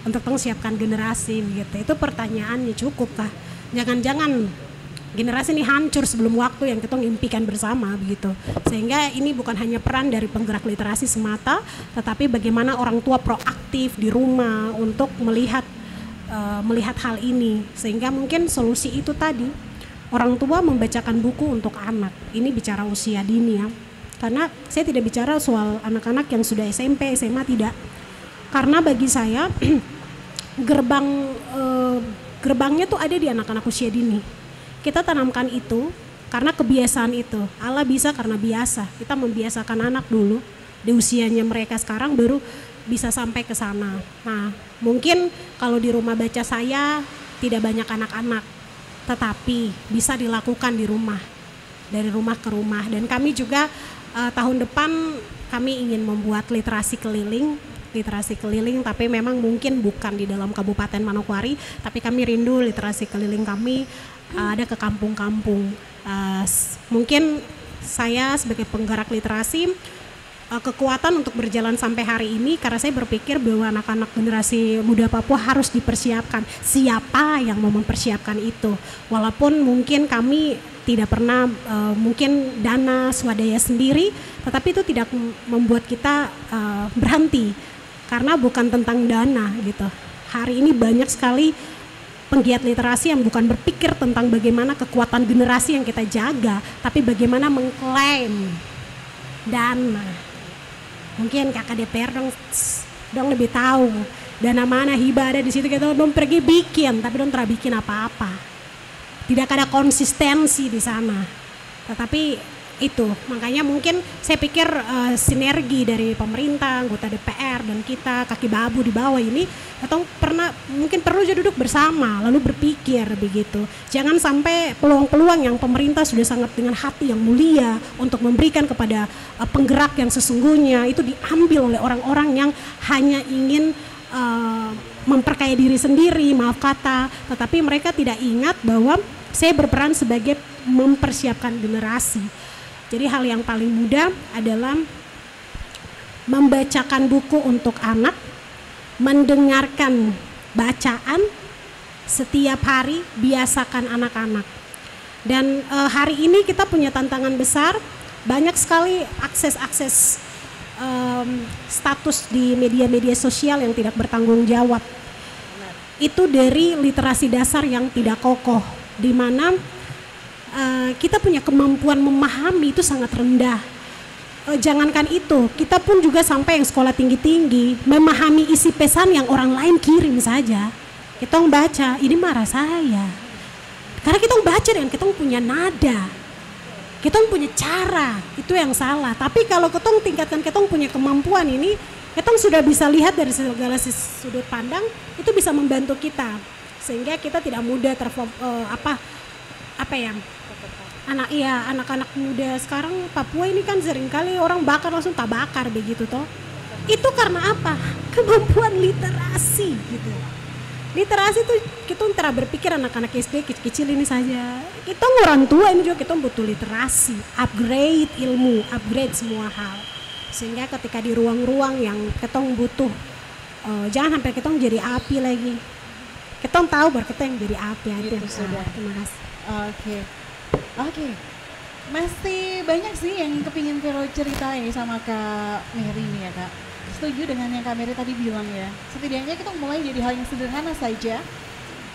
untuk siapkan generasi gitu. Itu pertanyaannya, cukup kah? Jangan-jangan generasi ini hancur sebelum waktu yang kita impikan bersama begitu. Sehingga ini bukan hanya peran dari penggerak literasi semata, tetapi bagaimana orang tua proaktif di rumah untuk melihat hal ini. Sehingga mungkin solusi itu tadi, orang tua membacakan buku untuk anak. Ini bicara usia dini ya. Karena saya tidak bicara soal anak-anak yang sudah SMP, SMA, tidak. Karena bagi saya gerbangnya tuh ada di anak-anak usia dini. Kita tanamkan itu karena kebiasaan itu. Allah bisa karena biasa. Kita membiasakan anak dulu di usianya mereka sekarang baru bisa sampai ke sana. Nah, mungkin kalau di rumah baca saya tidak banyak anak-anak, tetapi bisa dilakukan di rumah, dari rumah ke rumah. Dan kami juga tahun depan kami ingin membuat literasi keliling, tapi memang mungkin bukan di dalam Kabupaten Manokwari, tapi kami rindu literasi keliling kami ada ke kampung-kampung. Mungkin saya sebagai penggerak literasi kekuatan untuk berjalan sampai hari ini karena saya berpikir bahwa anak-anak generasi muda Papua harus dipersiapkan. Siapa yang mau mempersiapkan itu? Walaupun mungkin kami tidak pernah mungkin dana swadaya sendiri, tetapi itu tidak membuat kita berhenti karena bukan tentang dana gitu. Hari ini banyak sekali penggiat literasi yang bukan berpikir tentang bagaimana kekuatan generasi yang kita jaga, tapi bagaimana mengklaim dana. Mungkin kakak DPR dong lebih tahu dana mana hibah ada di situ, kita dong pergi bikin, tapi dong tidak bikin apa-apa. Tidak ada konsistensi di sana. Tetapi itu makanya mungkin saya pikir sinergi dari pemerintah, anggota DPR dan kita kaki babu di bawah ini atau mungkin perlu juga duduk bersama lalu berpikir begitu. Jangan sampai peluang-peluang yang pemerintah sudah sangat dengan hati yang mulia untuk memberikan kepada penggerak yang sesungguhnya itu diambil oleh orang-orang yang hanya ingin memperkaya diri sendiri, maaf kata, tetapi mereka tidak ingat bahwa saya berperan sebagai mempersiapkan generasi. Jadi hal yang paling mudah adalah membacakan buku untuk anak, mendengarkan bacaan setiap hari, biasakan anak-anak. Dan hari ini kita punya tantangan besar, banyak sekali akses status di media-media sosial yang tidak bertanggung jawab. Itu dari literasi dasar yang tidak kokoh, di mana kita punya kemampuan memahami itu sangat rendah. Jangankan itu, kita pun juga sampai yang sekolah tinggi-tinggi memahami isi pesan yang orang lain kirim saja. Kita baca, ini marah saya. Karena kita baca dan kita punya nada, kita punya cara, itu yang salah. Tapi kalau kita tingkatkan, kita punya kemampuan ini, kita sudah bisa lihat dari segala sudut pandang, itu bisa membantu kita sehingga kita tidak mudah anak-anak muda sekarang Papua ini kan seringkali orang bakar langsung tak bakar begitu toh. Itu karena apa? Kemampuan literasi gitu. Literasi tuh kita tidak berpikir anak-anak SD kecil-kecil ini saja. Kita orang tua ini juga kita butuh literasi, upgrade ilmu, upgrade semua hal. Sehingga ketika di ruang-ruang yang kita butuh, jangan sampai kita jadi api lagi. Kita tahu bahwa kita yang jadi api aja. Sudah. Terima kasih. Oke. Masih banyak sih yang kepingin Vero ceritain sama Kak Mary nih ya Kak. setuju dengan yang Kak Mary tadi bilang ya. Setidaknya kita mulai dari hal yang sederhana saja.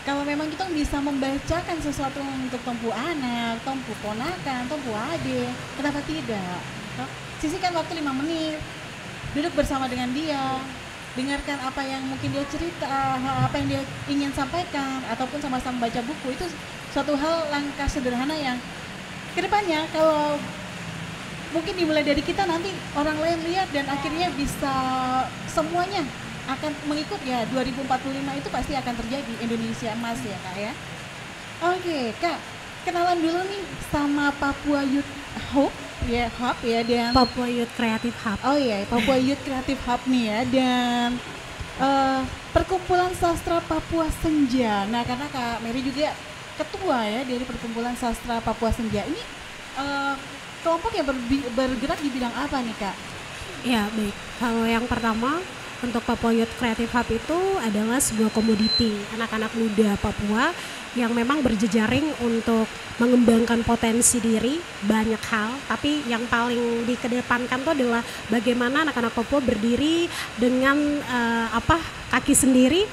Kalau memang kita bisa membacakan sesuatu untuk tempuh anak, tempuh ponakan, tempuh adik, kenapa tidak? Sisihkan waktu 5 menit, duduk bersama dengan dia, dengarkan apa yang mungkin dia cerita, apa yang dia ingin sampaikan, ataupun sama-sama baca buku. Itu suatu hal langkah sederhana yang kedepannya kalau mungkin dimulai dari kita, nanti orang lain lihat dan akhirnya bisa semuanya akan mengikut ya. 2045 itu pasti akan terjadi Indonesia emas ya Kak ya. Oke Kak, kenalan dulu nih sama Papua Youth Hub ya, dan Papua Youth Creative Hub. Oh iya, Papua Youth Creative Hub nih ya, dan Perkumpulan Sastra Papua Senja. Nah karena Kak Mary juga ketua ya dari Perkumpulan Sastra Papua Senja. Ini kelompok yang bergerak di bidang apa nih Kak? Ya baik, kalau yang pertama untuk Papua Youth Creative Hub itu adalah sebuah komoditi anak-anak muda Papua yang memang berjejaring untuk mengembangkan potensi diri banyak hal, tapi yang paling dikedepankan itu adalah bagaimana anak-anak Papua berdiri dengan kaki sendiri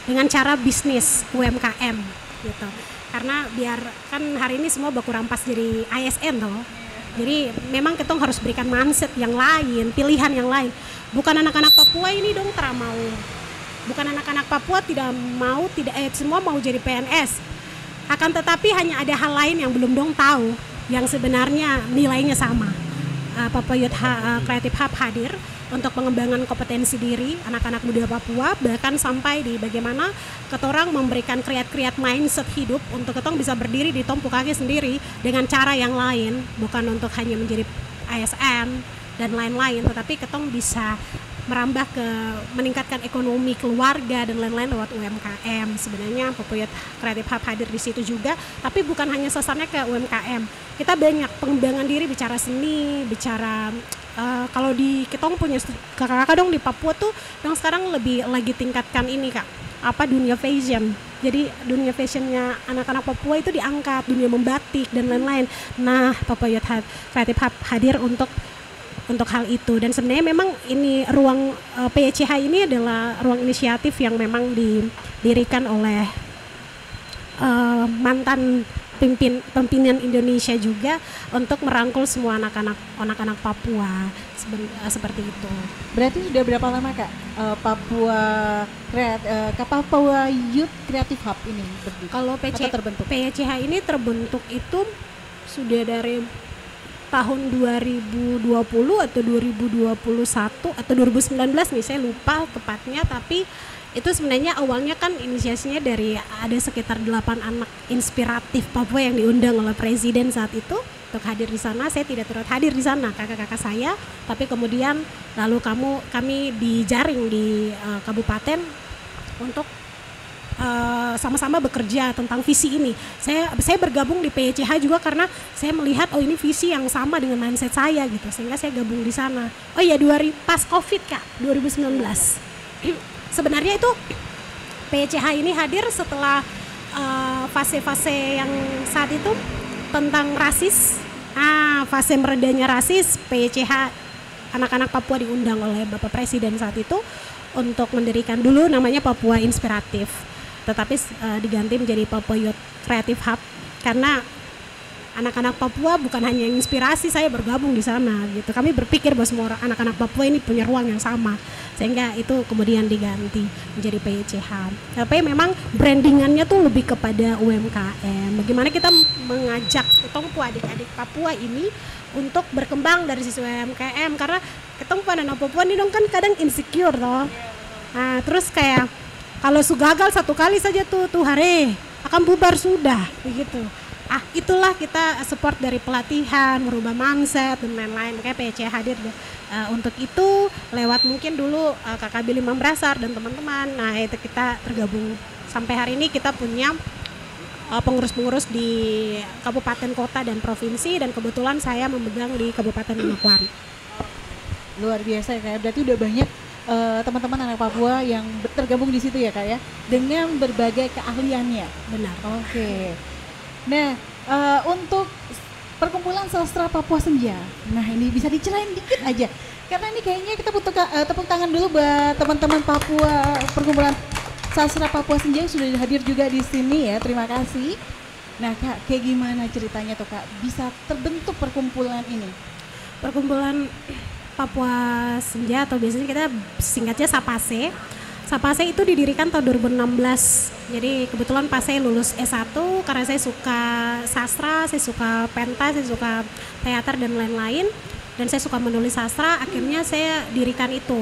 dengan cara bisnis UMKM gitu. Karena biar kan hari ini semua baku rampas jadi ASN toh. Jadi memang kita harus berikan mindset yang lain, pilihan yang lain. Bukan anak-anak Papua ini dong teramau. Bukan anak-anak Papua semua mau jadi PNS. Akan tetapi hanya ada hal lain yang belum dong tahu, yang sebenarnya nilainya sama. Papua Youth Creative Hub hadir untuk pengembangan kompetensi diri anak-anak muda Papua, bahkan sampai di bagaimana ketorang memberikan kreat mindset hidup untuk ketong bisa berdiri di tumpu kaki sendiri dengan cara yang lain, bukan untuk hanya menjadi ASN dan lain-lain, tetapi ketong bisa merambah ke meningkatkan ekonomi keluarga dan lain-lain lewat UMKM. Sebenarnya Papua Youth Creative Hub hadir di situ juga, tapi bukan hanya sasarnya ke UMKM. Kita banyak pengembangan diri, bicara seni, bicara kalau di ketong punya kakak-kakak dong di Papua tuh yang sekarang lebih lagi tingkatkan ini Kak, dunia fashion. Jadi dunia fashionnya anak-anak Papua itu diangkat, dunia membatik dan lain-lain. Nah, Papua Youth Creative Hub hadir untuk hal itu, dan sebenarnya memang ini ruang PYCH ini adalah ruang inisiatif yang memang didirikan oleh mantan pimpinan Indonesia juga untuk merangkul semua anak-anak Papua seperti itu. Berarti sudah berapa lama Kak Papua Youth Creative Hub ini berdiri? Kalau PYCH ini terbentuk itu sudah dari tahun 2020 atau 2021 atau 2019 nih, saya lupa tepatnya, tapi itu sebenarnya awalnya kan inisiasinya dari ada sekitar 8 anak inspiratif Papua yang diundang oleh presiden saat itu untuk hadir di sana. Saya tidak turut hadir di sana, kakak-kakak saya, tapi kemudian lalu kami dijaring di kabupaten untuk sama-sama bekerja tentang visi ini. Saya bergabung di PYCH juga karena saya melihat ini visi yang sama dengan mindset saya gitu, sehingga saya gabung di sana. Oh iya, pas Covid Kak, 2019. Sebenarnya itu PYCH ini hadir setelah fase-fase yang saat itu tentang rasis. Fase meredanya rasis, PYCH anak-anak Papua diundang oleh Bapak Presiden saat itu untuk mendirikan dulu namanya Papua Inspiratif, tetapi diganti menjadi Papua Youth Creative Hub karena anak-anak Papua bukan hanya inspirasi saya bergabung di sana gitu. Kami berpikir bahwa semua anak-anak Papua ini punya ruang yang sama, sehingga itu kemudian diganti menjadi PYCH. Tapi memang brandingannya tuh lebih kepada UMKM. Bagaimana kita mengajak ketemu adik-adik Papua ini untuk berkembang dari sisi UMKM, karena ketemu anak Papua ini dong kan kadang insecure toh. Nah, terus kayak kalau gagal satu kali saja tuh hari akan bubar sudah begitu. Itulah kita support dari pelatihan, merubah mindset dan lain-lain. Makanya PYCH hadir untuk itu lewat mungkin dulu Kakak Billy Mambrasar dan teman-teman. Nah, itu kita tergabung sampai hari ini kita punya pengurus-pengurus di kabupaten, kota dan provinsi, dan kebetulan saya memegang di Kabupaten Manokwari. Luar biasa ya Kak, berarti udah banyak teman-teman anak Papua yang tergabung di situ ya Kak ya, dengan berbagai keahliannya. Benar. Oke. Nah, untuk Perkumpulan Sastra Papua Senja, nah ini bisa diceritain dikit aja. Karena ini kayaknya kita butuh tepuk tangan dulu buat teman-teman Papua, perkumpulan sastra Papua Senja yang sudah hadir juga di sini ya. Terima kasih. Nah Kak, kayak gimana ceritanya tuh Kak bisa terbentuk perkumpulan ini? Perkumpulan Papua Senja atau biasanya kita singkatnya SAPASE. SAPASE itu didirikan tahun 2016. Jadi kebetulan pas saya lulus S1 karena saya suka sastra, saya suka pentas, saya suka teater dan lain-lain. Dan saya suka menulis sastra, akhirnya saya dirikan itu.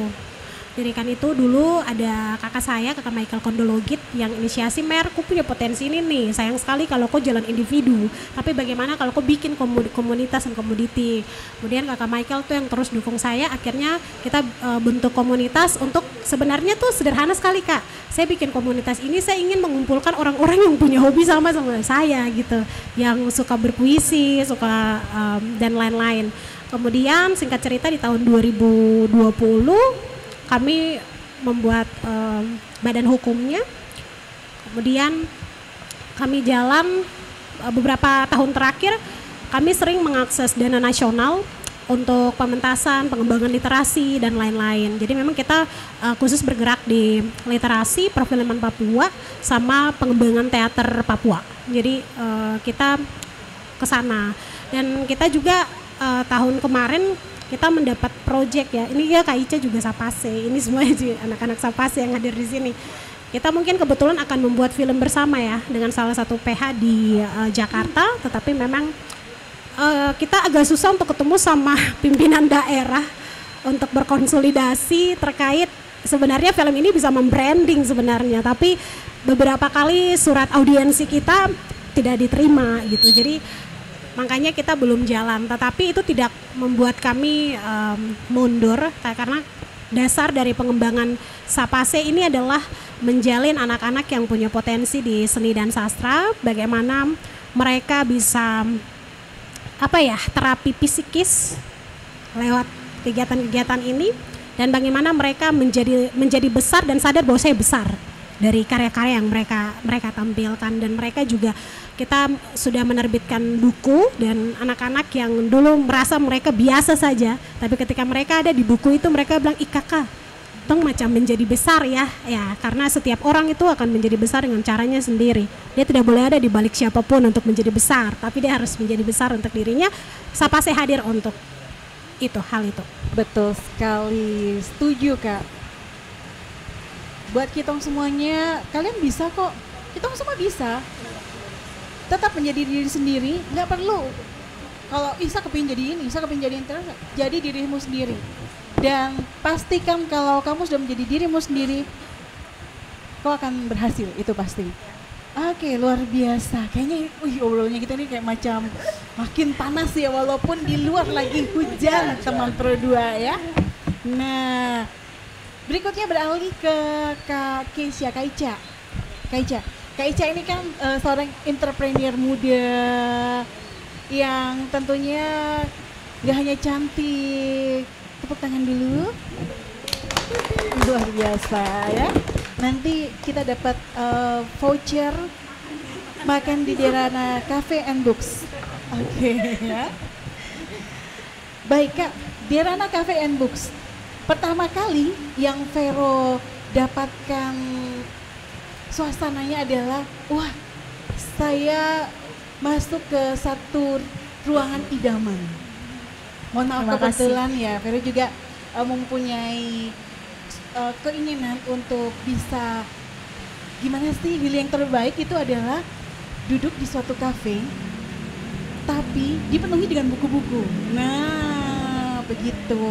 Dirikan itu dulu ada kakak Michael Kondologit yang inisiasi, Mer, aku punya potensi ini nih, sayang sekali kalau kau jalan individu, tapi bagaimana kalau kau bikin komunitas dan komoditi. Kemudian kakak Michael tuh yang terus dukung saya, akhirnya kita bentuk komunitas untuk, sebenarnya tuh sederhana sekali Kak, saya bikin komunitas ini, saya ingin mengumpulkan orang-orang yang punya hobi sama saya gitu, yang suka berpuisi, suka dan lain-lain. Kemudian singkat cerita di tahun 2020 kami membuat badan hukumnya. Kemudian kami jalan beberapa tahun terakhir, kami sering mengakses dana nasional untuk pementasan, pengembangan literasi dan lain-lain. Jadi memang kita khusus bergerak di literasi, perfilman Papua sama pengembangan teater Papua. Jadi kita ke sana. Dan kita juga tahun kemarin kita mendapat proyek ya, ini ya Kak Ica juga SAPASE, ini semuanya anak-anak SAPASE yang hadir di sini. Kita mungkin kebetulan akan membuat film bersama ya dengan salah satu PH di Jakarta, tetapi memang kita agak susah untuk ketemu sama pimpinan daerah untuk berkonsolidasi terkait sebenarnya film ini bisa membranding sebenarnya, tapi beberapa kali surat audiensi kita tidak diterima gitu. Jadi makanya kita belum jalan, tetapi itu tidak membuat kami mundur karena dasar dari pengembangan SAPASE ini adalah menjalin anak-anak yang punya potensi di seni dan sastra, bagaimana mereka bisa terapi psikis lewat kegiatan-kegiatan ini, dan bagaimana mereka menjadi besar dan sadar bahwa saya besar dari karya-karya yang mereka tampilkan. Dan mereka juga, kita sudah menerbitkan buku, dan anak-anak yang dulu merasa mereka biasa saja, tapi ketika mereka ada di buku itu mereka bilang, ih kakak, tong macam menjadi besar ya, karena setiap orang itu akan menjadi besar dengan caranya sendiri. Dia tidak boleh ada di balik siapapun untuk menjadi besar, tapi dia harus menjadi besar untuk dirinya. SAPASE hadir untuk hal itu. Betul sekali, setuju Kak. Buat kita semuanya, kalian bisa kok, kita semua bisa. Tetap menjadi diri sendiri, nggak perlu kalau Isa kepingin jadi ini, Isa kepingin jadi internet, jadi dirimu sendiri. Dan pastikan kalau kamu sudah menjadi dirimu sendiri, kau akan berhasil, itu pasti. Oke, luar biasa. Kayaknya obrolannya kita ini kayak macam makin panas ya, walaupun di luar lagi hujan teman Pro 2 ya. Nah, berikutnya beralih ke Kak Keisha, Kak Ica ini kan seorang entrepreneur muda yang tentunya gak hanya cantik. Tepuk tangan dulu. Luar biasa ya. Nanti kita dapat voucher makan di Derana Cafe and Books. Oke ya. Baik Kak, Derana Cafe and Books. Pertama kali yang Vero dapatkan suasananya adalah, wah, saya masuk ke satu ruangan idaman. Mohon maaf kebetulan ya, Vero juga mempunyai keinginan untuk bisa, gimana sih, healing yang terbaik itu adalah duduk di suatu kafe tapi dipenuhi dengan buku-buku. Nah, begitu.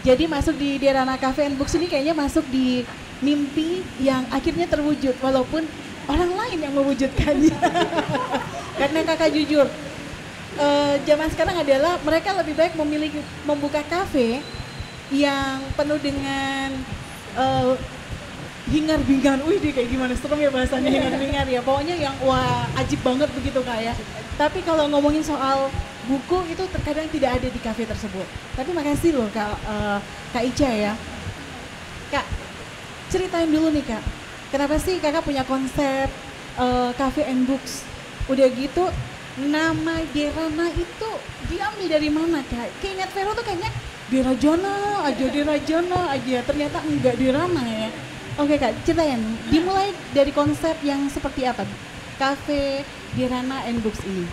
Jadi masuk di Derana Cafe and Books ini kayaknya masuk di mimpi yang akhirnya terwujud, walaupun orang lain yang mewujudkannya. Karena kakak jujur, zaman sekarang adalah mereka lebih baik memilih membuka kafe yang penuh dengan hingar-bingar. Dia kayak gimana, serem ya bahasanya, hingar-bingar ya. Pokoknya yang wah ajib banget begitu Kak ya. Tapi kalau ngomongin soal buku itu terkadang tidak ada di kafe tersebut. Tapi makasih loh Kak Ica ya. Kak, ceritain dulu nih Kak, kenapa sih Kakak punya konsep Cafe and Books? Udah gitu nama Derana itu diambil dari mana Kak? Keinget Vero tuh kayaknya Dirajana aja, ternyata enggak di Rana ya. Oke Kak, ceritain, dimulai dari konsep yang seperti apa? Cafe Dirana and Books ini.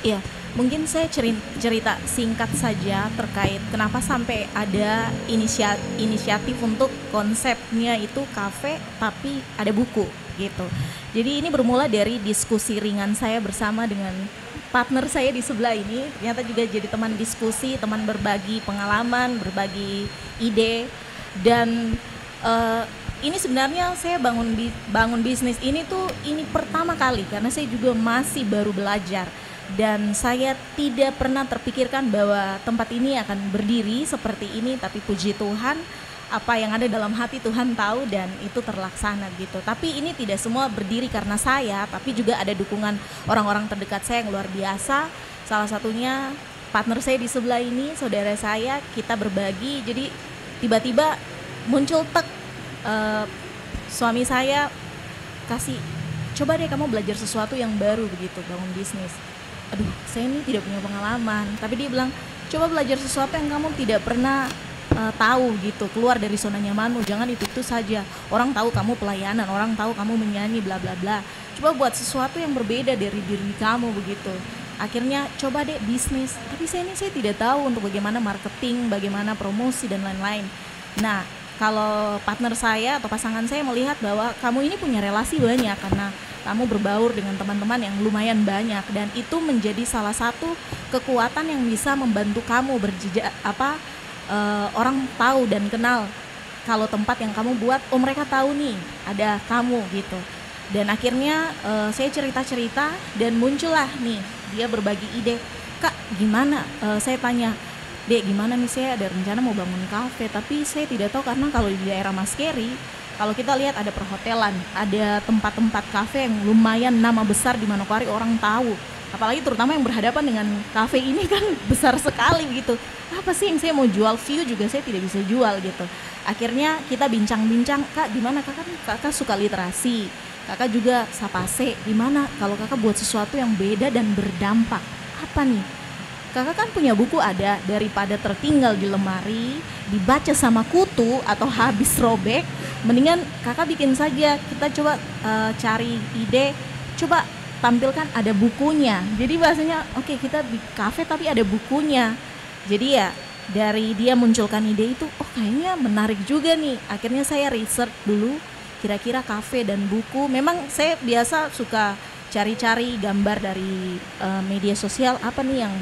Iya, mungkin saya cerita singkat saja terkait kenapa sampai ada inisiatif untuk konsepnya itu kafe tapi ada buku gitu. Jadi ini bermula dari diskusi ringan saya bersama dengan partner saya di sebelah ini. Ternyata juga jadi teman diskusi, teman berbagi pengalaman, berbagi ide. Dan ini sebenarnya saya bangun bisnis ini pertama kali karena saya juga masih baru belajar. Dan saya tidak pernah terpikirkan bahwa tempat ini akan berdiri seperti ini, tapi puji Tuhan apa yang ada dalam hati Tuhan tahu dan itu terlaksana gitu. Tapi ini tidak semua berdiri karena saya, tapi juga ada dukungan orang-orang terdekat saya yang luar biasa. Salah satunya partner saya di sebelah ini, saudara saya, kita berbagi. Jadi tiba-tiba muncul suami saya kasih, coba deh kamu belajar sesuatu yang baru begitu, bangun bisnis. Aduh, saya ini tidak punya pengalaman, tapi dia bilang coba belajar sesuatu yang kamu tidak pernah tahu gitu, keluar dari zona nyamanmu, jangan itu saja. Orang tahu kamu pelayanan, orang tahu kamu menyanyi, bla bla bla. Coba buat sesuatu yang berbeda dari diri kamu begitu. Akhirnya coba deh bisnis, tapi saya tidak tahu untuk bagaimana marketing, bagaimana promosi dan lain-lain. Nah, kalau partner saya atau pasangan saya melihat bahwa kamu ini punya relasi banyak karena kamu berbaur dengan teman-teman yang lumayan banyak dan itu menjadi salah satu kekuatan yang bisa membantu kamu orang tahu dan kenal kalau tempat yang kamu buat, oh mereka tahu nih ada kamu gitu. Dan akhirnya saya cerita-cerita dan muncullah nih dia berbagi ide. Kak gimana? Saya tanya, Dek gimana nih, saya ada rencana mau bangun kafe tapi saya tidak tahu karena kalau di daerah Mas Keri kalau kita lihat ada perhotelan, ada tempat-tempat kafe yang lumayan nama besar di Manokwari, orang tahu. Apalagi terutama yang berhadapan dengan kafe ini kan besar sekali gitu. Apa sih yang saya mau jual, view juga saya tidak bisa jual gitu. Akhirnya kita bincang-bincang, Kak gimana kakak suka literasi, kakak juga sapase, gimana kalau kakak buat sesuatu yang beda dan berdampak. Apa nih? Kakak kan punya buku ada, daripada tertinggal di lemari, dibaca sama kutu atau habis robek, mendingan kakak bikin saja. Kita coba cari ide, coba tampilkan ada bukunya. Jadi bahasanya oke, kita di kafe tapi ada bukunya. Jadi ya dari dia munculkan ide itu, oh kayaknya menarik juga nih. Akhirnya saya research dulu kira-kira kafe dan buku. Memang saya biasa suka cari-cari gambar dari media sosial, apa nih yang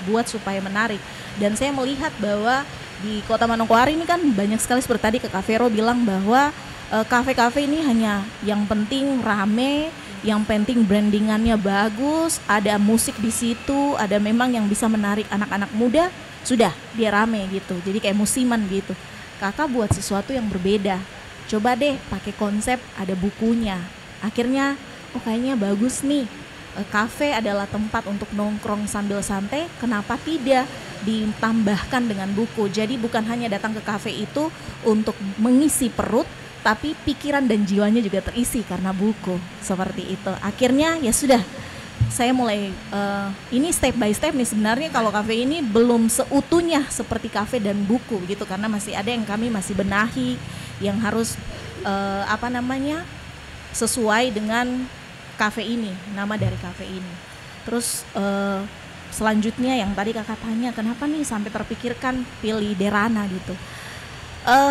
buat supaya menarik. Dan saya melihat bahwa di Kota Manokwari ini kan banyak sekali, seperti tadi Kak Vero bilang bahwa kafe-kafe ini hanya yang penting rame, yang penting brandingannya bagus, ada musik di situ, ada memang yang bisa menarik anak-anak muda, sudah dia rame gitu. Jadi kayak musiman gitu. Kakak buat sesuatu yang berbeda. Coba deh pakai konsep ada bukunya. Akhirnya oh kayaknya bagus nih. Kafe adalah tempat untuk nongkrong sambil santai, kenapa tidak ditambahkan dengan buku. Jadi bukan hanya datang ke kafe itu untuk mengisi perut, tapi pikiran dan jiwanya juga terisi karena buku, seperti itu. Akhirnya ya sudah, saya mulai ini step by step nih. Sebenarnya kalau kafe ini belum seutuhnya seperti kafe dan buku gitu, karena masih ada yang kami masih benahi, yang harus sesuai dengan kafe ini, nama dari kafe ini. Terus selanjutnya yang tadi kakak tanya, kenapa nih sampai terpikirkan pilih Derana gitu.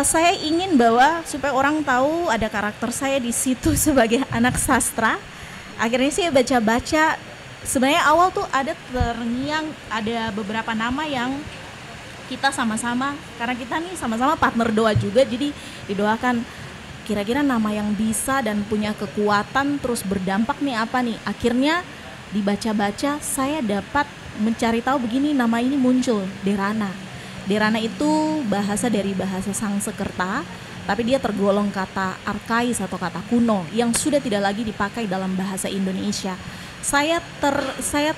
Saya ingin bahwa supaya orang tahu ada karakter saya di situ sebagai anak sastra. Akhirnya saya baca-baca, sebenarnya awal tuh ada terngiang, ada beberapa nama yang kita sama-sama, karena kita nih sama-sama partner doa juga, jadi didoakan kira-kira nama yang bisa dan punya kekuatan terus berdampak nih apa nih. Akhirnya dibaca-baca saya dapat mencari tahu begini, nama ini muncul, Derana. Derana itu bahasa dari bahasa Sangsekerta, tapi dia tergolong kata arkais atau kata kuno yang sudah tidak lagi dipakai dalam bahasa Indonesia. Saya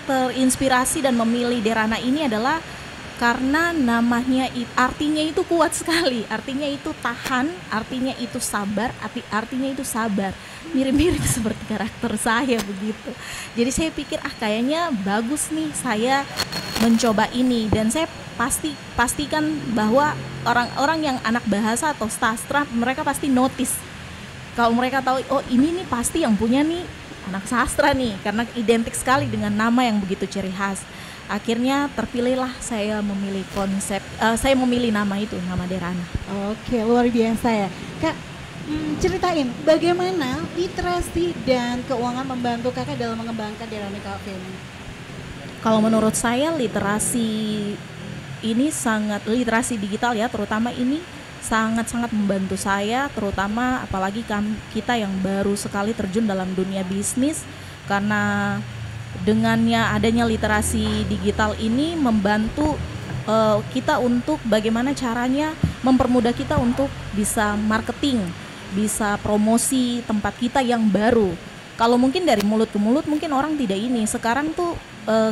terinspirasi dan memilih Derana ini adalah Karena namanya artinya itu kuat sekali, artinya itu tahan, artinya itu sabar, artinya itu sabar. Mirip-mirip seperti karakter saya begitu. Jadi saya pikir kayaknya bagus nih saya mencoba ini, dan saya pastikan bahwa orang-orang yang anak bahasa atau sastra mereka pasti notice. Kalau mereka tahu oh ini nih pasti yang punya nih anak sastra nih, karena identik sekali dengan nama yang begitu ciri khas. Akhirnya terpilihlah saya memilih saya memilih nama itu, nama Derana. Oke, luar biasa ya. Kak, ceritain bagaimana literasi dan keuangan membantu kakak dalam mengembangkan Derana Cafe ini? Kalau menurut saya literasi digital ya, terutama ini sangat-sangat membantu saya, terutama apalagi kita yang baru sekali terjun dalam dunia bisnis, karena dengannya adanya literasi digital ini membantu kita untuk bagaimana caranya mempermudah kita untuk bisa marketing, bisa promosi tempat kita yang baru. Kalau mungkin dari mulut ke mulut mungkin orang tidak ini. Sekarang tuh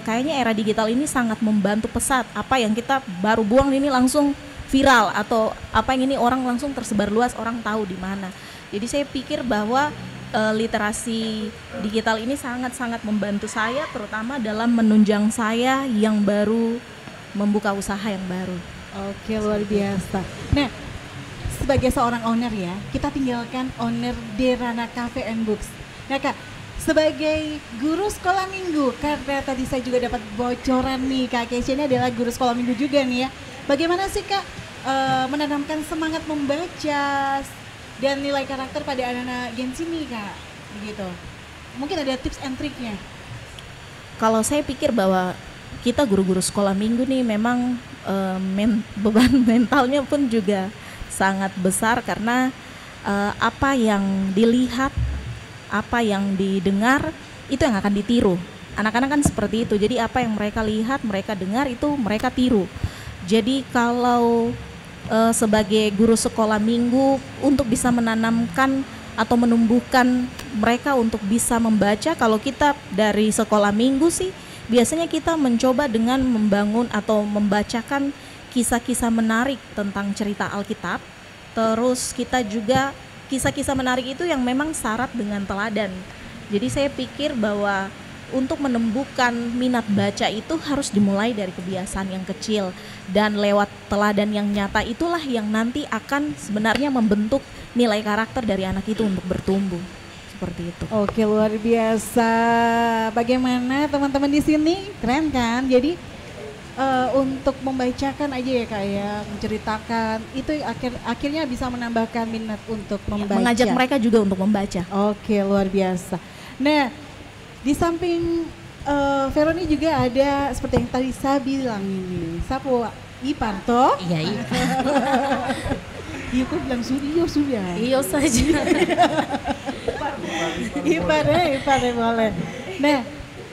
kayaknya era digital ini sangat membantu pesat. Apa yang kita baru buang ini langsung viral, atau apa yang ini orang langsung tersebar luas, orang tahu di mana. Jadi saya pikir bahwa literasi digital ini sangat-sangat membantu saya, terutama dalam menunjang saya yang baru membuka usaha yang baru. Oke, luar biasa. Nah, sebagai seorang owner ya, kita tinggalkan owner Derana Cafe and Books. Nah Kak, sebagai guru sekolah minggu, karena tadi saya juga dapat bocoran nih, Kak Keisha ini adalah guru sekolah minggu juga nih ya. Bagaimana sih Kak menanamkan semangat membaca dan nilai karakter pada anak-anak Gen Z nih Kak, begitu. Mungkin ada tips and triknya. Kalau saya pikir bahwa kita guru-guru sekolah minggu nih memang beban mentalnya pun juga sangat besar, karena apa yang dilihat, apa yang didengar itu yang akan ditiru. Anak-anak kan seperti itu, jadi apa yang mereka lihat, mereka dengar itu mereka tiru. Jadi kalau sebagai guru sekolah minggu untuk bisa menanamkan atau menumbuhkan mereka untuk bisa membaca, kalau kita dari sekolah minggu sih biasanya kita mencoba dengan membangun atau membacakan kisah-kisah menarik tentang cerita Alkitab. Terus kita juga kisah-kisah menarik itu yang memang syarat dengan teladan. Jadi saya pikir bahwa untuk menumbuhkan minat baca itu harus dimulai dari kebiasaan yang kecil, dan lewat teladan yang nyata itulah yang nanti akan sebenarnya membentuk nilai karakter dari anak itu untuk bertumbuh. Seperti itu. Oke, luar biasa. Bagaimana teman-teman di sini? Keren kan? Jadi untuk membacakan aja ya Kak ya, menceritakan itu akhirnya bisa menambahkan minat untuk membaca. Mengajak mereka juga untuk membaca. Oke, luar biasa. Nah, di samping Veroni juga ada seperti yang tadi saya bilang ini, Sapo Iparto. Iya, iya. Iya, kok bilang sudah. Iya saja. Ipar boleh. Nah,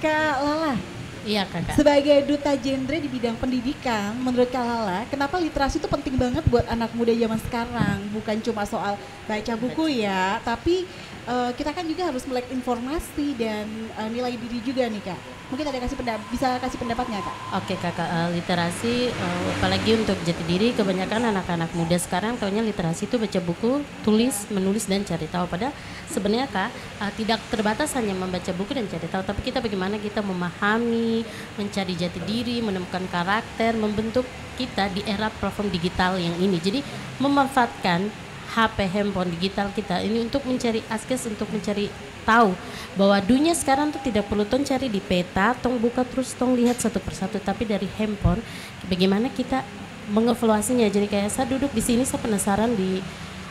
Kak Lala. Iya kakak. Sebagai duta genre di bidang pendidikan, menurut Kak Lala, kenapa literasi itu penting banget buat anak muda zaman sekarang? Bukan cuma soal baca buku ya, tapi kita kan juga harus melek informasi dan nilai diri juga nih Kak. Mungkin ada bisa kasih pendapatnya Kak? Oke kakak, literasi apalagi untuk jati diri, kebanyakan anak-anak muda sekarang taunya literasi itu baca buku, tulis, menulis dan cari tahu. Padahal sebenarnya Kak tidak terbatas hanya membaca buku dan cari tahu, tapi kita bagaimana kita memahami, mencari jati diri, menemukan karakter, membentuk kita di era platform digital yang ini. Jadi memanfaatkan HP, handphone digital kita ini untuk mencari akses, untuk mencari tahu bahwa dunia sekarang tuh tidak perlu tong cari di peta, tong buka terus tong lihat satu persatu, tapi dari handphone bagaimana kita mengevaluasinya. Jadi kayak saya duduk di sini, saya penasaran di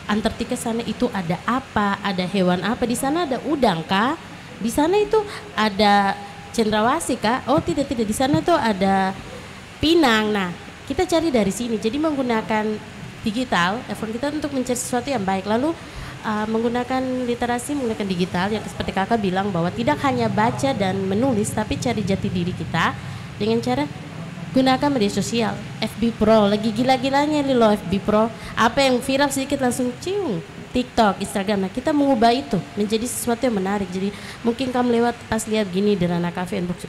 Antartika sana itu ada apa, ada hewan apa, di sana ada udang kah, di sana itu ada cendrawasih kah, oh tidak di sana tuh ada pinang. Nah kita cari dari sini, jadi menggunakan digital, effort kita untuk mencari sesuatu yang baik. Lalu menggunakan literasi, menggunakan digital yang seperti kakak bilang bahwa tidak hanya baca dan menulis, tapi cari jati diri kita dengan cara gunakan media sosial. FB Pro, lagi gila-gilanya nih loh FB Pro. Apa yang viral sedikit langsung cium. TikTok, Instagram. Nah kita mengubah itu menjadi sesuatu yang menarik. Jadi mungkin kamu lewat pas lihat gini Derana Cafe and Books,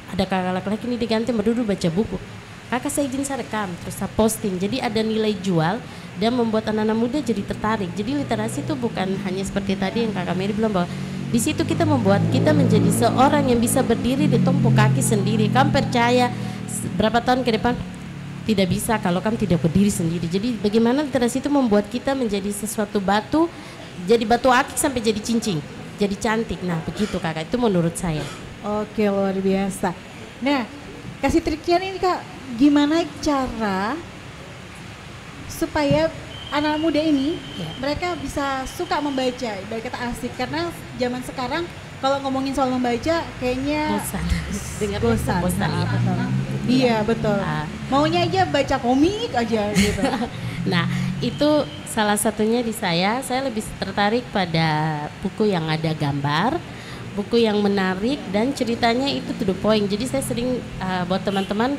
ada kakak laki-laki ini diganti berduduk baca buku. kakak saya izin saya rekam, terus saya posting. Jadi ada nilai jual dan membuat anak-anak muda jadi tertarik. Jadi literasi itu bukan hanya seperti tadi yang kakak Mary bilang bahwa di situ kita membuat kita menjadi seorang yang bisa berdiri di tumpukan kaki sendiri. Kamu percaya berapa tahun ke depan tidak bisa kalau kamu tidak berdiri sendiri. Jadi bagaimana literasi itu membuat kita menjadi sesuatu batu, jadi batu akik sampai jadi cincin, jadi cantik. Nah begitu kakak, itu menurut saya. Oke, luar biasa. Nah, kasih triknya nih Kak, gimana cara supaya anak muda ini mereka bisa suka membaca, biar kita asik, karena zaman sekarang kalau ngomongin soal membaca kayaknya Bosan. bosan. Iya. Betul. Iya betul. Maunya aja baca komik aja gitu. Nah itu salah satunya di saya lebih tertarik pada buku yang ada gambar, buku yang menarik dan ceritanya itu to the point. Jadi saya sering buat teman-teman,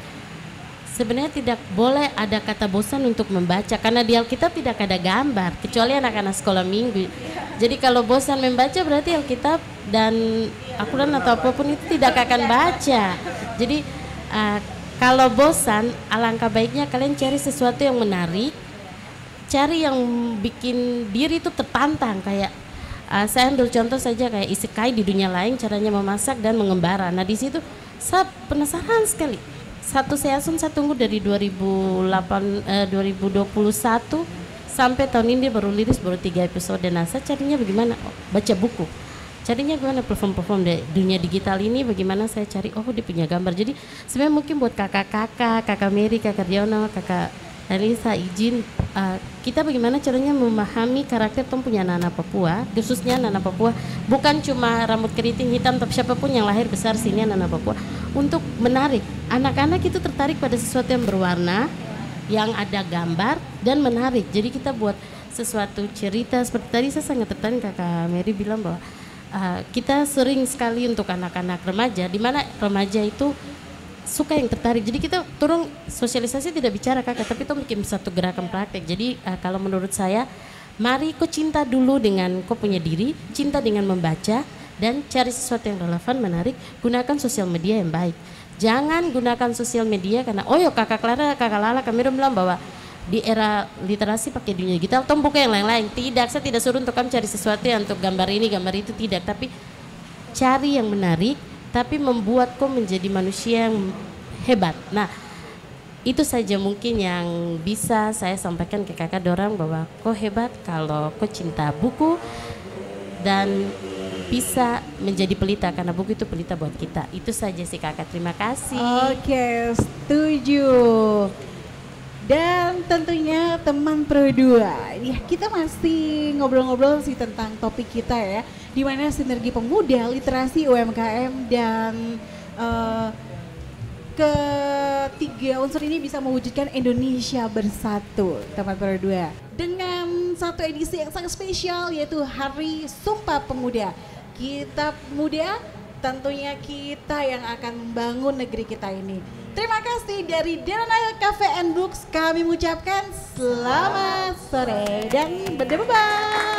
sebenarnya tidak boleh ada kata bosan untuk membaca karena di Alkitab tidak ada gambar kecuali anak-anak sekolah minggu. Jadi kalau bosan membaca berarti Alkitab dan Al-Quran atau apapun itu tidak akan baca. Jadi kalau bosan, alangkah baiknya kalian cari sesuatu yang menarik, cari yang bikin diri itu tertantang. Kayak saya ambil contoh saja kayak isekai di dunia lain, caranya memasak dan mengembara. Nah di situ saya penasaran sekali. Satu season saya tunggu dari 2021 sampai tahun ini dia baru liris baru 3 episode. Nah saya carinya bagaimana? Baca buku. Carinya gimana perform di dunia digital ini, bagaimana saya cari, oh dia punya gambar. Jadi sebenarnya mungkin buat kakak Mary, kakak Diona, kakak Elisa izin, kita bagaimana caranya memahami karakter tom punya anak-anak Papua, khususnya anak-anak Papua, bukan cuma rambut keriting hitam, tapi siapapun yang lahir besar sini anak-anak Papua, untuk menarik anak-anak itu tertarik pada sesuatu yang berwarna, yang ada gambar dan menarik. Jadi kita buat sesuatu cerita seperti tadi saya sangat tertarik kakak Mary bilang bahwa kita sering sekali untuk anak-anak remaja, di mana remaja itu suka yang tertarik. Jadi kita turun sosialisasi tidak bicara kakak, tapi itu bikin satu gerakan praktek. Jadi kalau menurut saya, mari kau cinta dulu dengan kau punya diri, cinta dengan membaca, dan cari sesuatu yang relevan, menarik. Gunakan sosial media yang baik. Jangan gunakan sosial media karena kakak Clara, kakak Lala, kami bilang bahwa di era literasi pakai dunia digital, tom buka yang lain-lain. Tidak, saya tidak suruh untuk kamu cari sesuatu yang untuk gambar ini, gambar itu, tidak. Tapi cari yang menarik, tapi membuat kau menjadi manusia yang hebat. Nah, itu saja mungkin yang bisa saya sampaikan ke kakak dorang bahwa kau hebat kalau kau cinta buku dan bisa menjadi pelita karena buku itu pelita buat kita. Itu saja sih kakak, terima kasih. Oke, setuju. Dan tentunya teman Pro 2, ya kita masih ngobrol-ngobrol sih tentang topik kita ya, di mana sinergi pemuda, literasi UMKM dan ketiga unsur ini bisa mewujudkan Indonesia bersatu, teman Pro 2. Dengan satu edisi yang sangat spesial yaitu Hari Sumpah Pemuda. Kita muda, tentunya kita yang akan membangun negeri kita ini. Terima kasih dari Denana Cafe and Books, kami mengucapkan selamat sore dan bye-bye.